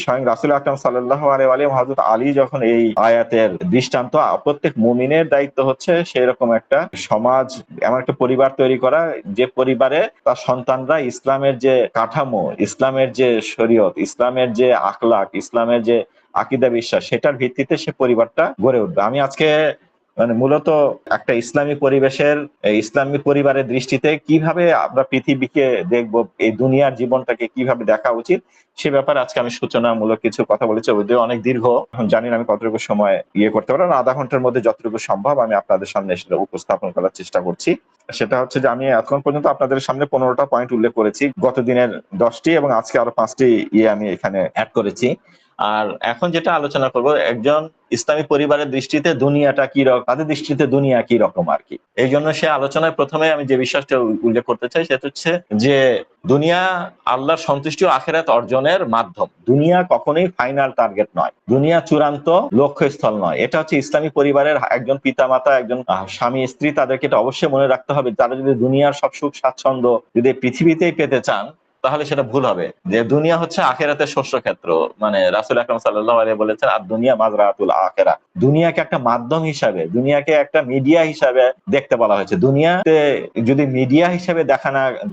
স্বয়ং রাসূল আকরাম সাল্লাল্লাহু আলাইহি ওয়া সাল্লাম হযরত আলী যখন এই আয়াতের দৃষ্টান্ত, প্রত্যেক মুমিনের দায়িত্ব হচ্ছে সেরকম একটা সমাজ, এমন একটা পরিবার তৈরি করা যে পরিবারে তার সন্তানরা ইসলামের যে কাঠামো, ইসলামের যে শরীয়ত, ইসলামের যে আখলাক, ইসলামের যে আকীদা বিশ্বাস, সেটার ভিত্তিতে সে পরিবারটা গড়ে উঠবে। আমি আজকে মানে মূলত একটা ইসলামী পরিবেশের, ইসলামী পরিবারের দৃষ্টিতে কিভাবে আমরা পৃথিবীকে দেখবো, এই দুনিয়ার জীবনটাকে কিভাবে দেখা উচিত, সে ব্যাপারে আজকে আমি সূচনামূলক কিছু কথা বলেছি। যদিও অনেক দীর্ঘ, জানি না আমি কতটুকু সময় করতে পারবো, আধা ঘন্টার মধ্যে যতটুকু সম্ভব আমি আপনাদের সামনে সেটা উপস্থাপন করার চেষ্টা করছি। সেটা হচ্ছে যে আমি এখন পর্যন্ত আপনাদের সামনে 15টা পয়েন্ট উল্লেখ করেছি, গত দিনের 10টি এবং আজকে আরো 5টি আমি এখানে অ্যাড করেছি। আর এখন যেটা আলোচনা করব, একজন ইসলামী পরিবারের দৃষ্টিতে দুনিয়াটা কি রকম, তাদের দৃষ্টিতে দুনিয়া কি রকম আর কি। এই জন্য সে আলোচনায় প্রথমে আমি যে বিষয়টা উল্লেখ করতে চাই সেটা হচ্ছে যে দুনিয়া আল্লাহর সন্তুষ্টি ও আখিরাত অর্জনের মাধ্যম। দুনিয়া কখনোই ফাইনাল টার্গেট নয়, দুনিয়া চূড়ান্ত লক্ষ্যস্থল নয়। এটা হচ্ছে ইসলামী পরিবারের একজন পিতামাতা, একজন স্বামী স্ত্রী, তাদেরকে এটা অবশ্যই মনে রাখতে হবে। তারা যদি দুনিয়ার সব সুখ স্বাচ্ছন্দ্য যদি পৃথিবীতেই পেতে চান তাহলে সেটা ভুল হবে। যে দুনিয়া হচ্ছে আখেরাতের শস্য ক্ষেত্র, মানে রাসূল আকরাম সাল্লাল্লাহু আলাইহি বলেছেন আর দুনিয়া মাজরাতুল আখিরা। দুনিয়াকে একটা মাধ্যম হিসাবে, দুনিয়াকে একটা মিডিয়া হিসাবে দেখতে বলা হয়েছে। দুনিয়াতে যদি মিডিয়া হিসেবে দেখা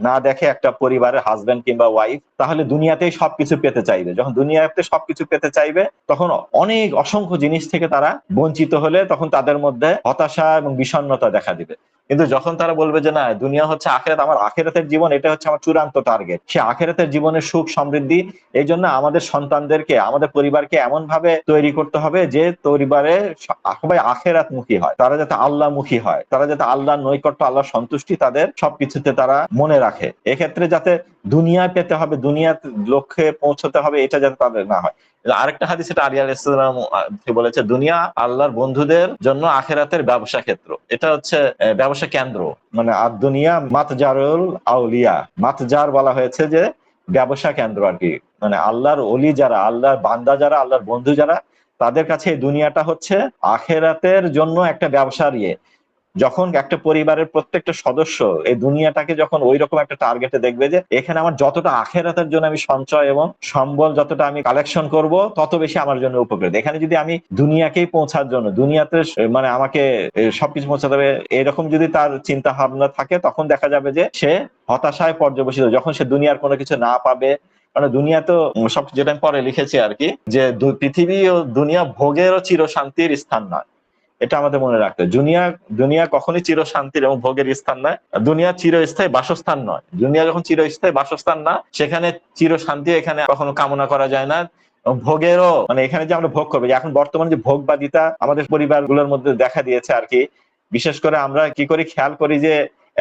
না দেখে একটা পরিবারের হাজবেন্ড কিংবা ওয়াইফ, তাহলে দুনিয়াতেই সবকিছু পেতে চাইবে। যখন দুনিয়াতে সবকিছু পেতে চাইবে তখন অনেক অসংখ্য জিনিস থেকে তারা বঞ্চিত হলে তখন তাদের মধ্যে হতাশা এবং বিষণ্ণতা দেখা দিবে। কিন্তু যখন তারা বলবে যে না, দুনিয়া হচ্ছে আখিরাত, আমার আখিরাতের জীবন, এটা হচ্ছে আমার চূড়ান্ত টার্গেট, সে আখিরাতের জীবনের সুখ সমৃদ্ধি, এই জন্য আমাদের সন্তানদেরকে, আমাদের পরিবারকে এমন ভাবে তৈরি করতে হবে যে পরিবারে সবাই আখিরাত মুখী হয়, তারা যাতে আল্লাহ মুখী হয়, তারা যাতে আল্লাহর নৈকট্য, আল্লাহর সন্তুষ্টি তাদের সবকিছুতে তারা মনে রাখে। এক্ষেত্রে যাতে দুনিয়া পেতে হবে, দুনিয়ার লক্ষ্যে পৌঁছতে হবে, এটা যাতে তাদের না হয়। আরেকটা হাদিস, এটা আলী আলাইহিস সালাম বলেছে, দুনিয়া আল্লাহর বন্ধুদের জন্য আখিরাতের ব্যবসা ক্ষেত্র, এটা হচ্ছে ব্যবসা কেন্দ্র। মানে আর দুনিয়া মাতজারুল আউলিয়া, মাতজার বলা হয়েছে যে ব্যবসা কেন্দ্র আর কি। মানে আল্লাহর ওলি যারা, আল্লাহর বান্দা যারা, আল্লাহর বন্ধু যারা, তাদের কাছে এই দুনিয়াটা হচ্ছে আখিরাতের জন্য একটা ব্যবসার ইয়ে। যখন একটা পরিবারের প্রত্যেকটা সদস্য এই দুনিয়াটাকে যখন ওই রকম একটা টার্গেটে দেখবে যে এখানে আমার যতটা আখিরাতের জন্য আমি সঞ্চয় এবং সম্বল যতটা আমি কালেকশন করব, তত বেশি আমার জন্য উপকৃত। এখানে যদি আমি দুনিয়াকেই পৌঁছার জন্য, দুনিয়াতে মানে আমাকে সবকিছু পৌঁছাতে হবে, এরকম যদি তার চিন্তা ভাবনা থাকে, তখন দেখা যাবে যে সে হতাশায় পর্যবসিত। যখন সে দুনিয়ার কোনো কিছু না পাবে, মানে দুনিয়া তো সব, যেটা আমি পরে লিখেছি আর কি, যে পৃথিবী ও দুনিয়া ভোগেরও চির শান্তির স্থান নয়। এটা আমাদের মনে রাখতে হবে। দুনিয়া দুনিয়া কখনোই চির শান্তির এবং ভোগের স্থান নয়। দুনিয়া চিরস্থায়ী বাসস্থান নয়। দুনিয়া যখন চিরস্থায়ী বাসস্থান না, সেখানে চির শান্তি এখানে কখনো কামনা করা যায় না। ভোগেরও, মানে এখানে যে আমরা ভোগ করবো, এখন বর্তমানে যে ভোগবাদিতা আমাদের পরিবারগুলোর মধ্যে দেখা দিয়েছে আর কি, বিশেষ করে আমরা কি করি, খেয়াল করি যে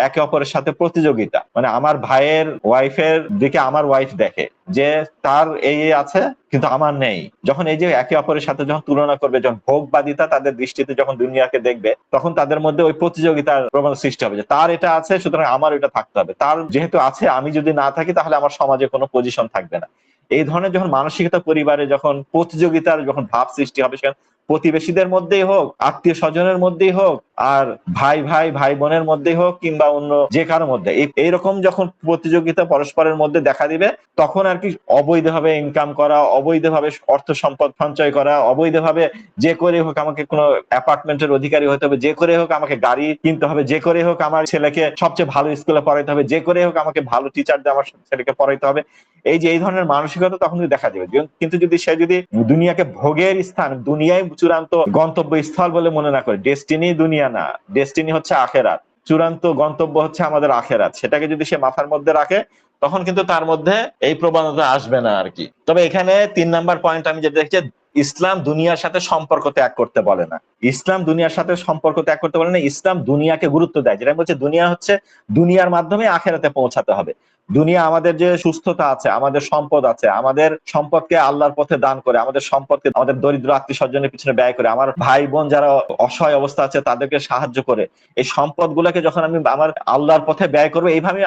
একে অপরের সাথে প্রতিযোগিতা। মানে আমার ভাইয়ের ওয়াইফের দিকে আমার ওয়াইফ দেখে যে তার এই আছে কিন্তু আমার নেই। যখন এই যে একে অপরের সাথে যখন তুলনা করবে, যখন ভোগবাদিতা তাদের দৃষ্টিতে যখন দুনিয়াকে দেখবে, তখন তাদের মধ্যে ওই প্রতিযোগিতার প্রবণতা সৃষ্টি হবে যে তার এটা আছে সুতরাং আমার এটা থাকতে হবে, তার যেহেতু আছে আমি যদি না থাকি তাহলে আমার সমাজে কোনো পজিশন থাকবে না। এই ধরনের যখন মানসিকতা পরিবারে যখন প্রতিযোগিতার যখন ভাব সৃষ্টি হবে, সেখানে প্রতিবেশীদের মধ্যেই হোক, আত্মীয় স্বজনের মধ্যেই হোক, আর ভাই ভাই ভাই বোনের মধ্যেই হোক, কিংবা অন্য যে কারো মধ্যে এইরকম যখন প্রতিযোগিতা পরস্পরের মধ্যে দেখা দিবে, তখন আর কি অবৈধভাবে ইনকাম করা, অবৈধভাবে অর্থ সম্পদ সঞ্চয় করা, অবৈধভাবে যে করে হোক আমাকে কোনো অ্যাপার্টমেন্টের অধিকারী হতে হবে, যে করে হোক আমাকে গাড়ি কিনতে হবে, যে করে হোক আমার ছেলেকে সবচেয়ে ভালো স্কুলে পড়াইতে হবে, যে করে হোক আমাকে ভালো টিচার দিয়ে আমার ছেলেকে পড়াইতে হবে। এই যে এই ধরনের মানসিকতা তখন দেখা যাবে। কিন্তু যদি সে যদি দুনিয়াকে ভোগের স্থান, দুনিয়ায় চূড়ান্ত গন্তব্য স্থল বলে মনে না করে, ডেস্টিনি দুনিয়া না, ডেস্টিনি হচ্ছে আখেরাত, চূড়ান্ত গন্তব্য হচ্ছে আমাদের আখেরাত, সেটাকে যদি সে মাথার মধ্যে রাখে, তখন কিন্তু তার মধ্যে এই প্রবণতা আসবে না আর কি। তবে এখানে 3 নাম্বার পয়েন্ট আমি যেটা দেখছি, ইসলাম দুনিয়ার সাথে সম্পর্ক ত্যাগ করতে বলে না। ইসলাম দুনিয়ার সাথে সম্পর্ক ত্যাগ করতে বলে না, ইসলাম দুনিয়াকে গুরুত্ব দেয়। যেটা বলছে দুনিয়া হচ্ছে, দুনিয়ার মাধ্যমে আখেরাতে পৌঁছাতে হবে। দুনিয়া আমাদের যে সুস্থতা আছে, আমাদের সম্পদ আছে, আমাদের সম্পদকে আল্লাহর পথে দান করে, আমাদের সম্পদকে আমাদের দরিদ্র আত্মীয় স্বজনের পিছনে ব্যয় করে, আমার ভাই বোন যারা অসহায় অবস্থা আছে তাদেরকে সাহায্য করে, এই সম্পদ গুলাকে যখন আমি আমার আল্লাহর পথে ব্যয় করবো, এইভাবে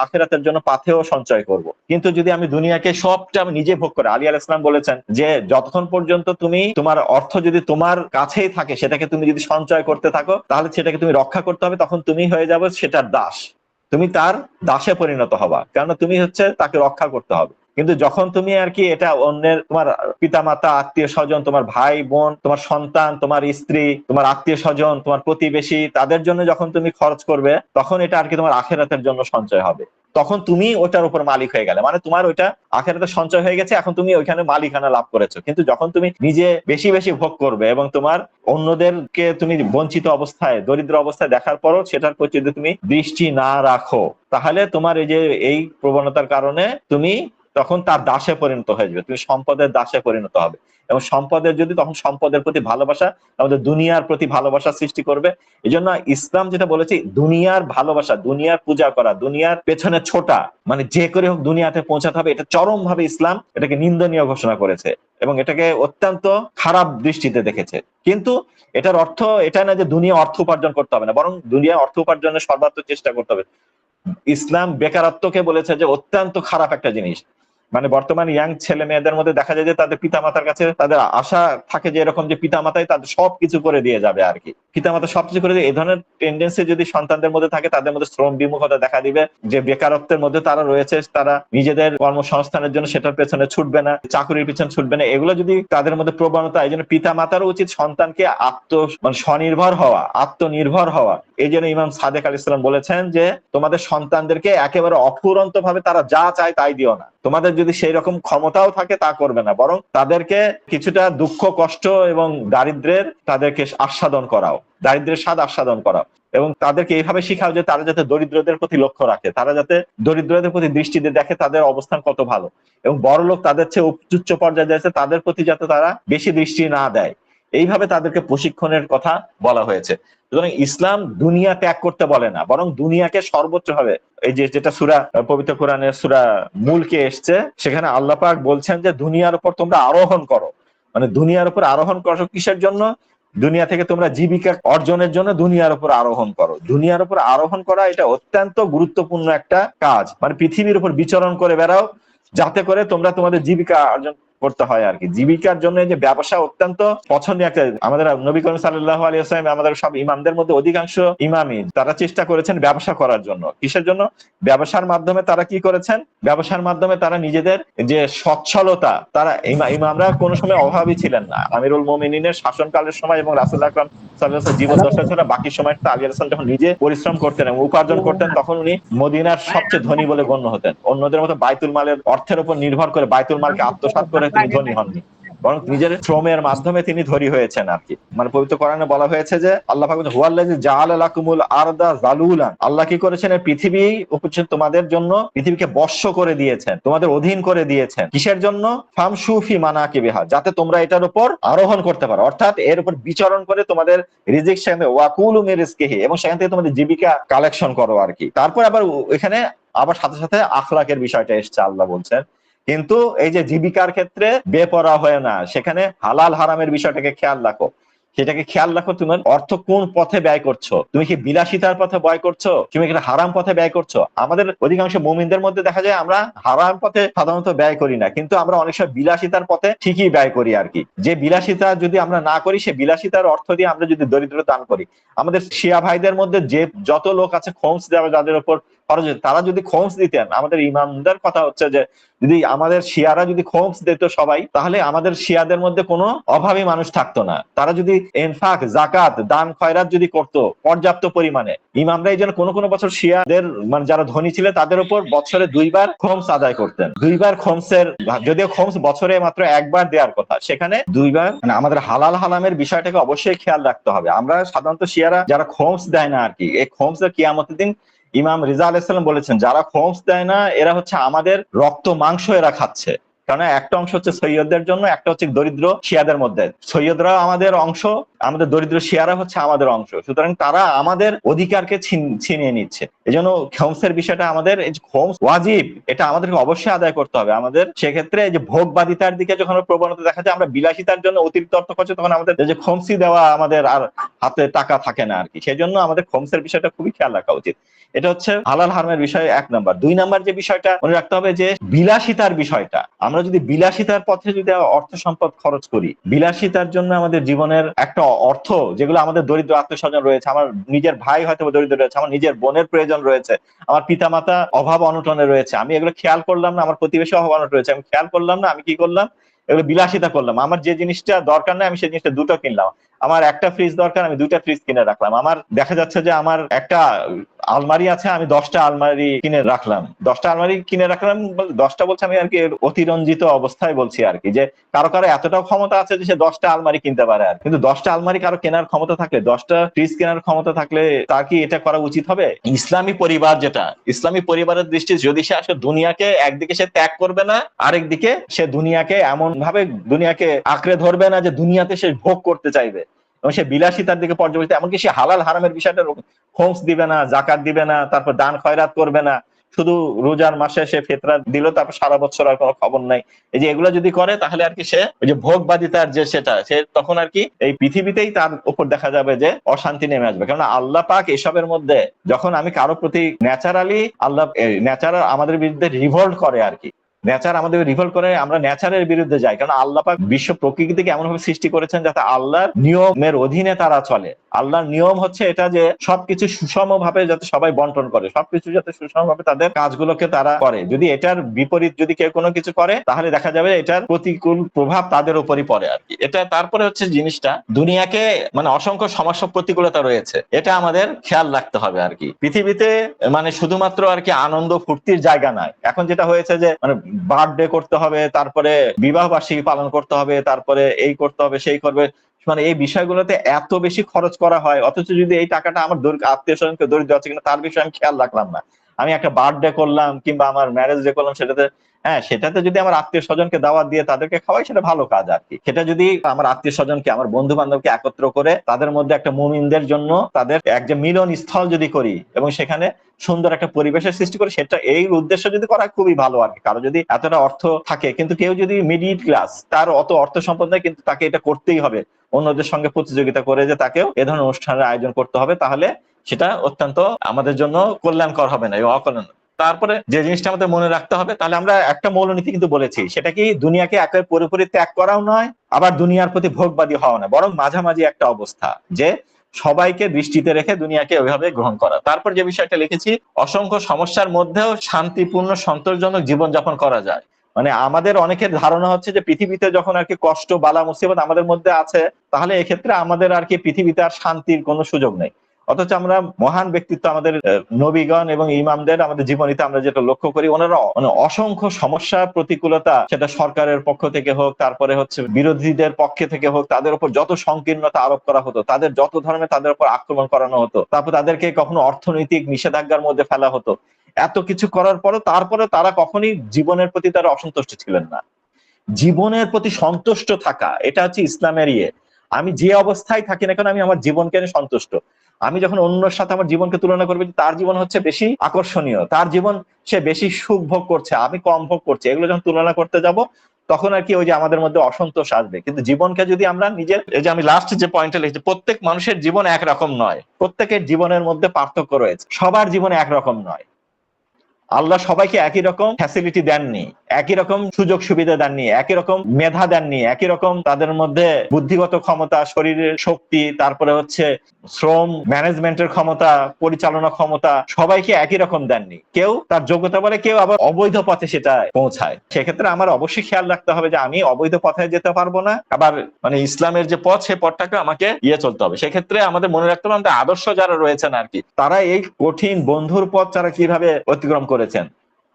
আখিরাতের জন্য পাথেও সঞ্চয় করব। কিন্তু যদি আমি দুনিয়াকে সবটা আমি নিজে ভোগ করে, আলী আলাইহিস সালাম বলেছেন যে যতক্ষণ পর্যন্ত তুমি তোমার অর্থ যদি তোমার কাছেই থাকে, সেটাকে তুমি যদি সঞ্চয় করতে থাকো, তাহলে সেটাকে তুমি রক্ষা করতে হবে, তখন তুমি হয়ে যাবে সেটার দাস, তুমি তার দাসে পরিণত হবা, কেননা তুমি হচ্ছে তাকে রক্ষা করতে হবে। কিন্তু যখন তুমি আর কি এটা অন্যের, তোমার পিতামাতা, আত্মীয় স্বজন, তোমার ভাই বোন, তোমার সন্তান, তোমার স্ত্রী, তোমার আত্মীয় স্বজন, তোমার প্রতিবেশী, তাদের জন্য যখন তুমি খরচ করবে, তখন এটা আর কি তোমার আখিরাতের জন্য সঞ্চয় হবে। তখন তুমি ওটার উপর মালিক হয়ে গেলে, মানে তোমার ওইটা আখিরাতে সঞ্চয় হয়ে গেছে, এখন তুমি ওইখানে মালিকানা লাভ করেছো। কিন্তু যখন তুমি নিজে বেশি বেশি ভোগ করবে এবং তোমার অন্যদেরকে তুমি বঞ্চিত অবস্থায়, দরিদ্র অবস্থায় দেখার পরও সেটার প্রতি যদি তুমি দৃষ্টি না রাখো, তাহলে তোমার এই যে এই প্রবণতার কারণে তুমি তখন তার দাসে পরিণত হয়ে যাবে, তুমি সম্পদের দাসে পরিণত হবে। এবং সম্পদের যদি তখন সম্পদের প্রতি ভালোবাসা আমাদের দুনিয়ার প্রতি ভালোবাসা সৃষ্টি করবে। এই জন্য ইসলাম যেটা বলেছে, দুনিয়ার ভালোবাসা, দুনিয়ার পূজা করা, দুনিয়ার পেছনে ছোটা, মানে যে করে হোক দুনিয়াতে পৌঁছাতে হবে, এটা চরম ভাবে ইসলাম এটাকে নিন্দনীয় ঘোষণা করেছে এবং এটাকে অত্যন্ত খারাপ দৃষ্টিতে দেখেছে। কিন্তু এটার অর্থ এটা না যে দুনিয়া অর্থ উপার্জন করতে হবে না, বরং দুনিয়া অর্থ উপার্জনের সর্বাত্মক চেষ্টা করতে হবে। ইসলাম বেকারত্বকে বলেছে যে অত্যন্ত খারাপ একটা জিনিস। মানে বর্তমান ইয়াং ছেলে মেয়েদের মধ্যে দেখা যায় যে তাদের পিতামাতার কাছে তাদের আশা থাকে যে এরকম যে পিতামাতাই তাদের সবকিছু করে দিয়ে যাবে আর কি, পিতামাতা সবকিছু করে দিয়ে, এই ধরনের টেন্ডেন্সি যদি সন্তানদের মধ্যে থাকে তাদের মধ্যে শ্রম বিমুখতা দেখা দিবে, যে বেকারত্বের মধ্যে তারা রয়েছে, তারা নিজেদের কর্মসংস্থানের জন্য সেটার পেছনে ছুটবে না, চাকরির পিছনে ছুটবে না, এগুলো যদি তাদের মধ্যে প্রবণতা। এই জন্য পিতামাতারও উচিত সন্তানকে মানে স্বনির্ভর হওয়া, আত্মনির্ভর হওয়া। এই জন্য ইমাম সাদেক আলাইহিস সালাম বলেছেন যে তোমাদের সন্তানদেরকে একেবারে অফুরন্ত ভাবে তারা যা চায় তাই দিও না, তোমাদের যদি সেই রকম ক্ষমতাও থাকে তা করবে না, বরং তাদেরকে কিছুটা দুঃখ কষ্ট এবং দারিদ্রের তাদেরকে আস্বাদন করাও, দারিদ্রের স্বাদ আস্বাদন করাও, এবং তাদেরকে এইভাবে শিখাও যে তারা যাতে দরিদ্রদের প্রতি লক্ষ্য রাখে, তারা যাতে দরিদ্রদের প্রতি দৃষ্টি দিয়ে দেখে তাদের অবস্থান কত ভালো, এবং বড় লোক তাদের চেয়ে উচ্চ পর্যায়ে যাচ্ছে তাদের প্রতি যাতে তারা বেশি দৃষ্টি না দেয়, এইভাবে তাদেরকে প্রশিক্ষণের কথা বলা হয়েছে। সুতরাং ইসলাম দুনিয়া ত্যাগ করতে বলে না, বরং দুনিয়াকে সর্বোচ্চ ভাবে, এই যে যেটা সূরা পবিত্র কোরআনের সূরা মুলকে এসছে, সেখানে আল্লাহ পাক বলছেন যে দুনিয়ার উপর তোমরা আরোহণ করো। মানে দুনিয়ার উপর আরোহণ করো কিসের জন্য? দুনিয়া থেকে তোমরা জীবিকা অর্জনের জন্য দুনিয়ার উপর আরোহণ করো। দুনিয়ার উপর আরোহণ করা এটা অত্যন্ত গুরুত্বপূর্ণ একটা কাজ, মানে পৃথিবীর উপর বিচরণ করে বেড়াও যাতে করে তোমরা তোমাদের জীবিকা অর্জন করতে হয় আর কি। জীবিকার জন্য যে ব্যবসা অত্যন্ত পছন্দীয় একটা, আমাদের নবী করিম সাল্লাল্লাহু আলাইহি ওয়াসাল্লাম, আমাদের সব ইমামদের মধ্যে অধিকাংশ ইমামই তারা চেষ্টা করেছেন ব্যবসা করার জন্য। কিসের জন্য? ব্যবসার মাধ্যমে তারা কি করেছেন? ব্যবসার মাধ্যমে তারা নিজেদের যে সচ্ছলতা, তারা ইমামরা কোনো সময় অভাবী ছিলেন না। আমিরুল মুমিনিনের শাসনকালের সময় এবং রাসূল আকরাম সাল্লাল্লাহু আলাইহি ওয়াসাল্লাম জীবদ্দশায় ছিল, বাকি সময়টা আলী রাসূল যখন নিজে পরিশ্রম করতেন এবং উপার্জন করতেন, তখন উনি মদিনার সবচেয়ে ধনী বলে গণ্য হতেন। অন্যদের মতো বাইতুল মালের অর্থের উপর নির্ভর করে বাইতুল মালকে আত্মসাৎ করে তিনি ধনী হননি, বরং নিজের শ্রমের মাধ্যমে তিনি ধনী হয়েছেন আর কি। মানে পবিত্র কোরআনে বলা হয়েছে যে আল্লাহ পাক বলেন হুয়াল্লাযী জাআলা লাকুমুল আরদা যালুলান, আল্লাহ কি করেছেন? পৃথিবী তোমাদের জন্য পৃথিবীকে বর্ষ করে দিয়েছেন, তোমাদের অধীন করে দিয়েছেন। কিসের জন্য? ফামশু ফি মানাকিবিহা, যাতে তোমরা এটার উপর আরোহণ করতে পারো, অর্থাৎ এর উপর বিচরণ করে তোমাদের রিজিক সেখানে ওয়াকুলু মির রিজকিহি, এবং সেখান থেকে তোমাদের জীবিকা কালেকশন করো আর কি। তারপর আবার এখানে আবার সাথে সাথে আখলাকের বিষয়টা এসছে, আল্লাহ বলছেন কিন্তু এই যে জীবিকার ক্ষেত্রে বেপরোয়া হয় না, সেখানে হালাল হারামের বিষয়টাকে খেয়াল রাখো, সেটাকে খেয়াল রাখো। তোমার অর্থ কোন পথে ব্যয় করছো? তুমি কি বিলাসিতার পথে ব্যয় করছো? তুমি কি হারাম পথে ব্যয় করছো? আমাদের অধিকাংশ মুমিনদের মধ্যে দেখা যায় আমরা হারাম পথে সাধারণত ব্যয় করি না, কিন্তু আমরা অনেক সময় বিলাসিতার পথে ঠিকই ব্যয় করি আর কি। যে বিলাসিতা যদি আমরা না করি, সে বিলাসিতার অর্থ দিয়ে আমরা যদি দরিদ্র দান করি, আমাদের শিয়া ভাইদের মধ্যে যে যত লোক আছে খোমস দেওয়া যাদের উপর খরচ, তারা যদি খোমস দিতেন, আমাদের ইমামদের কথা হচ্ছে যে যদি আমাদের শিয়ারা যদি খোমস দিত সবাই, তাহলে আমাদের শিয়াদের মধ্যে কোনো অভাবী মানুষ থাকতো না। তারা যদি ইনফাক, জাকাত, দান খয়রাত যদি করতো পর্যাপ্ত পরিমাণে, ইমামরা এই জন্য কোনো কোনো বছর শিয়াদের মানে যারা ধনী ছিলেন তাদের উপর বছরে 2 বার খোমস আদায় করতেন। 2 বার খোমসের, যদিও খোমস বছরে মাত্র 1 বার দেওয়ার কথা, সেখানে 2 বার। মানে আমাদের হালাল হারামের বিষয়টাকে অবশ্যই খেয়াল রাখতে হবে। আমরা সাধারণত শিয়ারা যারা খোমস দেয় না আর কি, এই খোমসের কিয়ামতের দিন ইমাম রিজা আলাইহিস সালাম বলেছেন যারা খোমস দেয় না এরা হচ্ছে আমাদের রক্ত মাংস এরা খাচ্ছে। কারণ একটা অংশ হচ্ছে সৈয়দদের জন্য, একটা হচ্ছে দরিদ্র শিয়াদের মধ্যে। সৈয়দরা আমাদের অংশ, আমাদের দরিদ্র শিয়ারা হচ্ছে আমাদের অংশ, সুতরাং তারা আমাদের অধিকারকে ছিনিয়ে নিচ্ছে। এই জন্য খোমসের বিষয়টা আমাদের, এই খোমস ওয়াজিব, এটা আমাদেরকে অবশ্যই আদায় করতে হবে। আমাদের সেক্ষেত্রে এই যে ভোগবাদিতার দিকে যখন প্রবণতা দেখা যায়, আমরা বিলাসিতার জন্য অতিরিক্ত অর্থ করছি, তখন আমাদের এই যে খোমসি দেওয়া আমাদের আর হাতে টাকা থাকে না আর কি। সেই জন্য আমাদের খোমসের বিষয়টা খুবই খেয়াল রাখা উচিত। এটা হচ্ছে হালাল হারামের বিষয় 1 নাম্বার। 2 নাম্বার যে বিষয়টা মনে রাখতে হবে যে বিলাসিতার বিষয়টা। আমরা যদি বিলাসিতার পথে যদি অর্থ সম্পদ খরচ করি, বিলাসিতার জন্য আমাদের জীবনের একটা অর্থ, যেগুলো আমাদের দরিদ্র আত্মীয়স্বজন রয়েছে, আমার নিজের ভাই হয়তো দরিদ্র রয়েছে, আমার নিজের বোনের প্রয়োজন রয়েছে, আমার পিতামাতা অভাব অনটনে রয়েছে, আমি এগুলো খেয়াল করলাম না, আমার প্রতিবেশী অভাব অনটন রয়েছে, আমি খেয়াল করলাম না, আমি কি করলাম? এগুলো বিলাসিতা করলাম। আমার যে জিনিসটা দরকার নাই আমি সেই জিনিসটা 2টো কিনলাম। আমার একটা ফ্রিজ দরকার, আমি 2টা ফ্রিজ কিনে রাখলাম। আমার দেখা যাচ্ছে যে আমার একটা আলমারি আছে, আমি 10টা আলমারি কিনে রাখলাম, 10টা আলমারি কিনে রাখলাম, 10টা বলছে আমি আর কি অতিরঞ্জিত অবস্থায় বলছি আর কি, যে কারো কারো এতটাও ক্ষমতা আছে যে সে 10টা আলমারি কিনতে পারে। আর কিন্তু 10টা আলমারি কারো কেনার ক্ষমতা থাকলে, 10টা ফ্রিজ কেনার ক্ষমতা থাকলে তার কি এটা করা উচিত হবে? ইসলামী পরিবার যেটা, ইসলামী পরিবারের দৃষ্টি যদি সে আসলে দুনিয়াকে একদিকে সে ত্যাগ করবে না, আরেক দিকে সে দুনিয়াকে এমন ভাবে দুনিয়াকে আঁকড়ে ধরবে না যে দুনিয়াতে সে ভোগ করতে চাইবে, এবং সে বিলাসিতার দিকে পর্যবেসিত, এমনকি সে হালাল হারামের বিষয়টা হোমস দিবে না, জাকাত দিবে না, তারপর দান খয়রাত করবে না, শুধু রোজার মাসে সে ফিতরা দিল, তারপর সারা বছর আর কোনো খবর নাই, এই যে এগুলো যদি করে তাহলে আর কি সে ওই যে ভোগবাদিতার যে সেটা, সে তখন আর কি এই পৃথিবীতেই তার উপর দেখা যাবে যে অশান্তি নেমে আসবে। কেননা আল্লাহ পাক এসবের মধ্যে যখন আমি কারো প্রতি ন্যাচারালি আল্লাহ ন্যাচারাল আমাদের বিরুদ্ধে রিভল্ট করে আর কি, নেচার আমাদের রিভল্ট করে, আমরা নেচারের বিরুদ্ধে যাই, কারণ আল্লাহ পাক বিশ্ব প্রকৃতিকে এমন ভাবে সৃষ্টি করেছেন যাতে আল্লাহর নিয়মের অধীনে তারা চলে। আল্লাহর নিয়ম হচ্ছে এটা যে সবকিছু সুষম ভাবে যাতে সবাই বন্টন করে, সবকিছু যাতে সুষম ভাবে তাদের কাজগুলোকে তারা করে। যদি এটার বিপরীত যদি কেউ কোনো কিছু করে তাহলে দেখা যাবে এটার প্রতিকূল প্রভাব তাদের উপরই পড়ে আর কি। এটা তারপরে হচ্ছে জিনিসটা, দুনিয়াকে মানে অসংখ্য সমস্যা প্রতিকূলতা রয়েছে, এটা আমাদের খেয়াল রাখতে হবে আর কি। পৃথিবীতে মানে শুধুমাত্র আর কি আনন্দ ফুর্তির জায়গা নয়, এখন যেটা হয়েছে যে মানে বার্থডে করতে হবে, তারপরে বিবাহ বার্ষিকী পালন করতে হবে, তারপরে এই করতে হবে সেই করবে, মানে এই বিষয়গুলোতে এত বেশি খরচ করা হয়, অথচ যদি এই টাকাটা আমার আত্মীয় স্বজনকে দরিদ্র আছে কিনা তার বিষয়ে আমি খেয়াল রাখলাম না, আমি একটা বার্থডে করলাম কিংবা আমার ম্যারেজ ডে করলাম, সেটাতে হ্যাঁ সেটাতে যদি আমার আত্মীয় স্বজনকে দাওয়াত দিয়ে তাদেরকে খাওয়াই সেটা ভালো কাজ আর কি। সেটা যদি আমার আত্মীয় স্বজনকে, আমার বন্ধু বান্ধবকে একত্র করে তাদের মধ্যে একটা মুমিনদের জন্য তাদের এক যে মিলন স্থল যদি করি এবং সেখানে সুন্দর একটা পরিবেশের সৃষ্টি করে, সেটা এই উদ্দেশ্য যদি করা খুবই ভালো আর কি। কারো যদি এতটা অর্থ থাকে, কিন্তু কেউ যদি মিডিল ক্লাস, তার অত অর্থ সম্পদ নেই, কিন্তু তাকে এটা করতেই হবে অন্যদের সঙ্গে প্রতিযোগিতা করে যে তাকেও এ ধরনের অনুষ্ঠানের আয়োজন করতে হবে, তাহলে সেটা অত্যন্ত আমাদের জন্য কল্যাণকর হবে না এবং অকল্যাণ। তারপরে যে জিনিসটা আমাদের মনে রাখতে হবে, তাহলে আমরা একটা মূলনীতি কিন্তু বলেছি, সেটা কি দুনিয়াকে একেবারে পুরোপুরি ত্যাগ করাও নয়, আবার দুনিয়ার প্রতি ভোগবাদী হওয়া নয়, বরং মাঝামাঝি একটা অবস্থা, যে সবাইকে দৃষ্টিতে রেখে দুনিয়াকে ওইভাবে গ্রহণ করা। তারপর যে বিষয়টা লিখেছি, অসংখ্য সমস্যার মধ্যেও শান্তিপূর্ণ সন্তোষজনক জীবনযাপন করা যায়। মানে আমাদের অনেকের ধারণা হচ্ছে যে পৃথিবীতে যখন আর কি কষ্ট বালা মুসিবত আমাদের মধ্যে আছে, তাহলে এক্ষেত্রে আমাদের আর কি পৃথিবীতে আর শান্তির কোনো সুযোগ নেই। অথচ আমরা মহান ব্যক্তিত্ব আমাদের নবীগণ এবং ইমামদের আমাদের জীবনীতে আমরা যেটা লক্ষ্য করি, ওনারা মানে অসংখ্য সমস্যা প্রতিকূলতা, সেটা সরকারের পক্ষ থেকে হোক, তারপরে হচ্ছে বিরোধীদের পক্ষে থেকে হোক, তাদের উপর যত সংকীর্ণতা আরোপ করা হতো, তাদের যত ধরনের তাদের উপর আক্রমণ করানো হতো, তারপর তাদেরকে কখনো অর্থনৈতিক নিষেধাজ্ঞার মধ্যে ফেলা হতো, এত কিছু করার পরও তারপরে তারা কখনোই জীবনের প্রতি তারা অসন্তুষ্ট ছিলেন না। জীবনের প্রতি সন্তুষ্ট থাকা, এটা হচ্ছে ইসলামের ইয়ে। আমি যে অবস্থায় থাকি না কেন আমি আমার জীবনকে নিয়ে সন্তুষ্ট। আমি যখন অন্যের সাথে আমার জীবনকে তুলনা করবো, তার জীবন হচ্ছে বেশি আকর্ষণীয়, তার জীবন সে বেশি সুখ ভোগ করছে, আমি কম ভোগ করছি, এগুলো যখন তুলনা করতে যাব তখন আর কি ওই যে আমাদের মধ্যে অসন্তোষ আসবে। কিন্তু জীবনকে যদি আমরা নিজের, এই যে আমি লাস্ট যে পয়েন্টে লিখেছি, প্রত্যেক মানুষের জীবন একরকম নয়, প্রত্যেকের জীবনের মধ্যে পার্থক্য রয়েছে, সবার জীবন একরকম নয়। আল্লাহ সবাইকে একই রকম ফ্যাসিলিটি দেননি, একই রকম সুযোগ সুবিধা দেননি, একই রকম মেধা দেননি, একই রকম তাদের মধ্যে বুদ্ধিগত ক্ষমতা, শরীরের শক্তি, তারপরে হচ্ছে শ্রম ম্যানেজমেন্টের ক্ষমতা, পরিচালনা ক্ষমতা, সবাইকে একই রকম দেননি। কেউ তার যোগ্যতা বলে, কেউ আবার অবৈধ পথে সেটা পৌঁছায়। সেক্ষেত্রে আমার অবশ্যই খেয়াল রাখতে হবে যে আমি অবৈধ পথে যেতে পারবো না, আবার মানে ইসলামের যে পথ, সেই পথটাকে আমাকে চলতে হবে। সেক্ষেত্রে আমাদের মনে রাখতে হবে আমাদের আদর্শ যারা রয়েছেন আর কি, তারা এই কঠিন বন্ধুর পথ তারা কিভাবে অতিক্রম করেছেন।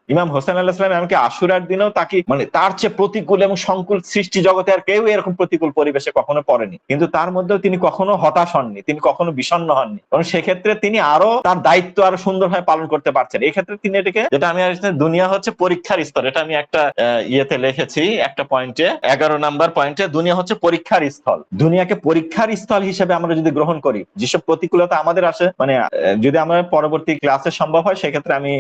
ইমাম হোসেন আলাইহিস সালাম এমনকি আশুরার দিনেও তাকে মানে তার চেয়ে প্রতিকূল এবং সংকুল সৃষ্টি জগতে আর কেউ এরকম প্রতিকূল পরিবেশে কখনো পড়েনি, কিন্তু তার মধ্যেও তিনি কখনো হতাশ হননি, তিনি কখনো বিষণ্ণ হননি, এবং সেক্ষেত্রে তিনি আরো তার দায়িত্ব আরো সুন্দরভাবে পালন করতে পারছেন। এই ক্ষেত্রে তিনি এটাকে, যেটা আমি দুনিয়া হচ্ছে পরীক্ষার স্তর, এটা আমি একটা ইয়েতে লিখেছি, একটা পয়েন্টে 11 নাম্বার পয়েন্টে, দুনিয়া হচ্ছে পরীক্ষার স্থল। দুনিয়াকে পরীক্ষার স্থল হিসেবে আমরা যদি গ্রহণ করি, যেসব প্রতিকূলতা আমাদের আসে, মানে যদি আমরা পরবর্তী ক্লাসে সম্ভব হয় সেক্ষেত্রে আমি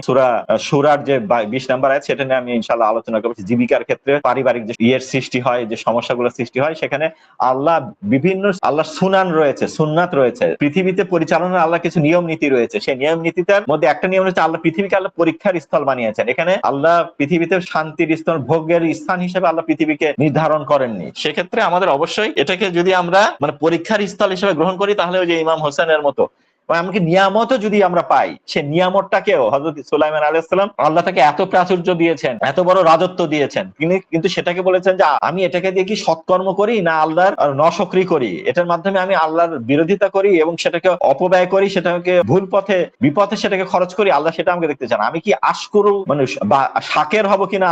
সূরার যে 20 নাম্বার আছে সেটা নিয়ে আমি ইনশাআল্লাহ আলোচনা করব। জীবিকার ক্ষেত্রে পারিবারিক যে সৃষ্টি হয়, যে সমস্যাগুলো সৃষ্টি হয়, সেখানে আল্লাহ বিভিন্ন আল্লাহ সুনান রয়েছে, সুন্নাত রয়েছে, পৃথিবীতে পরিচালনার আল্লাহ কিছু নিয়ম নীতি রয়েছে। সেই নিয়ম নীতিটার মধ্যে একটা নিয়ম হচ্ছে আল্লাহ পৃথিবীকে আল্লাহ পরীক্ষার স্থল বানিয়েছেন। এখানে আল্লাহ পৃথিবীতে শান্তির স্থল, ভোগের স্থান হিসেবে আল্লাহ পৃথিবীকে নির্ধারণ করেননি। সেক্ষেত্রে আমাদের অবশ্যই এটাকে যদি আমরা মানে পরীক্ষার স্থল হিসেবে গ্রহণ করি, তাহলে ওই যে ইমাম হোসেনের মতো এমনকি নিয়ামতও যদি আমরা পাই, সে নিয়ামতটাকেও হযরত সুলাইমান আলাইহিস সালাম আল্লাহ তাকে এত প্রাচুর্য দিয়েছেন, এত বড় রাজত্ব দিয়েছেন, তিনি কিন্তু সেটাকে বলেছেন যে আমি এটাকে দিয়ে কি সৎকর্ম করি না আল্লাহর নশকরি করি, এটার মাধ্যমে আমি আল্লাহর বিরোধিতা করি এবং সেটাকে অপব্যয় করি, সেটাকে ভুল পথে বিপথে সেটাকে খরচ করি, আল্লাহ সেটা আমাকে দেখতে চান। আমি কি আশকুরু মানুষ বা শাকের হব কিনা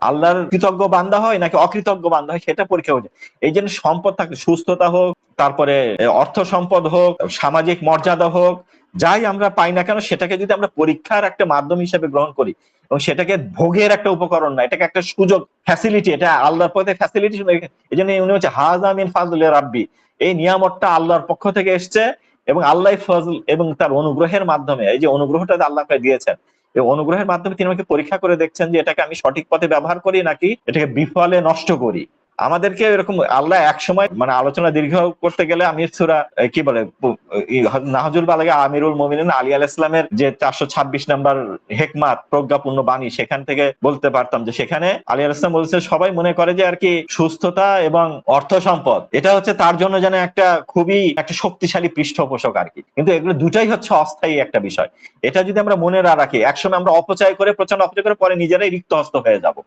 আল্লাহর কৃতজ্ঞ বান্দা হয় নাকি অকৃতজ্ঞ বান্দা হয়, সেটা পরীক্ষা হয়ে যায়। এই জন্য সম্পদ থাকলে, সুস্থতা হোক, তারপরে অর্থ সম্পদ হোক, সামাজিক মর্যাদা হোক, যাই আমরা পাই না কেন সেটাকে যদি আমরা পরীক্ষার একটা মাধ্যম হিসেবে গ্রহণ করি এবং সেটাকে ভোগের একটা উপকরণ না, এটাকে একটা সুযোগ, ফ্যাসিলিটি, এটা আল্লাহর পথে ফ্যাসিলিটি। এই জন্য উনি হচ্ছে হাযা মিন ফাযলি রাব্বি, এই নিয়ামতটা আল্লাহর পক্ষ থেকে এসছে এবং আল্লাহ ফজল এবং তার অনুগ্রহের মাধ্যমে, এই যে অনুগ্রহটা আল্লাহ দিয়েছেন, এই অনুগ্রহের মাধ্যমে তিনি আমাকে পরীক্ষা করে দেখছেন যে এটাকে আমি সঠিক পথে ব্যবহার করি নাকি এটাকে বিফলে নষ্ট করি। আমাদেরকে এরকম আল্লাহ এক সময় মানে আলোচনা দীর্ঘ করতে গেলে আমি সূরা কি বলে নাহজুল বালাগে আমিরুল মুমিনিন আলী আলাইহিস সালামের যে 426 নাম্বার হিকমাত প্রজ্ঞাপূর্ণ বাণী, সেখান থেকে বলতে পারতাম যে সেখানে আলী আলাইহিস সালাম বলছে সবাই মনে করে যে আর কি সুস্থতা এবং অর্থ সম্পদ এটা হচ্ছে তার জন্য যেন একটা খুবই একটা শক্তিশালী পৃষ্ঠপোষক আর কি, কিন্তু এগুলো দুটাই হচ্ছে অস্থায়ী একটা বিষয়। এটা যদি আমরা মনে না রাখি, একসময় আমরা অপচয় করে, প্রচন্ড অপচয় করে পরে নিজেরাই রিক্তহস্ত হয়ে যাব।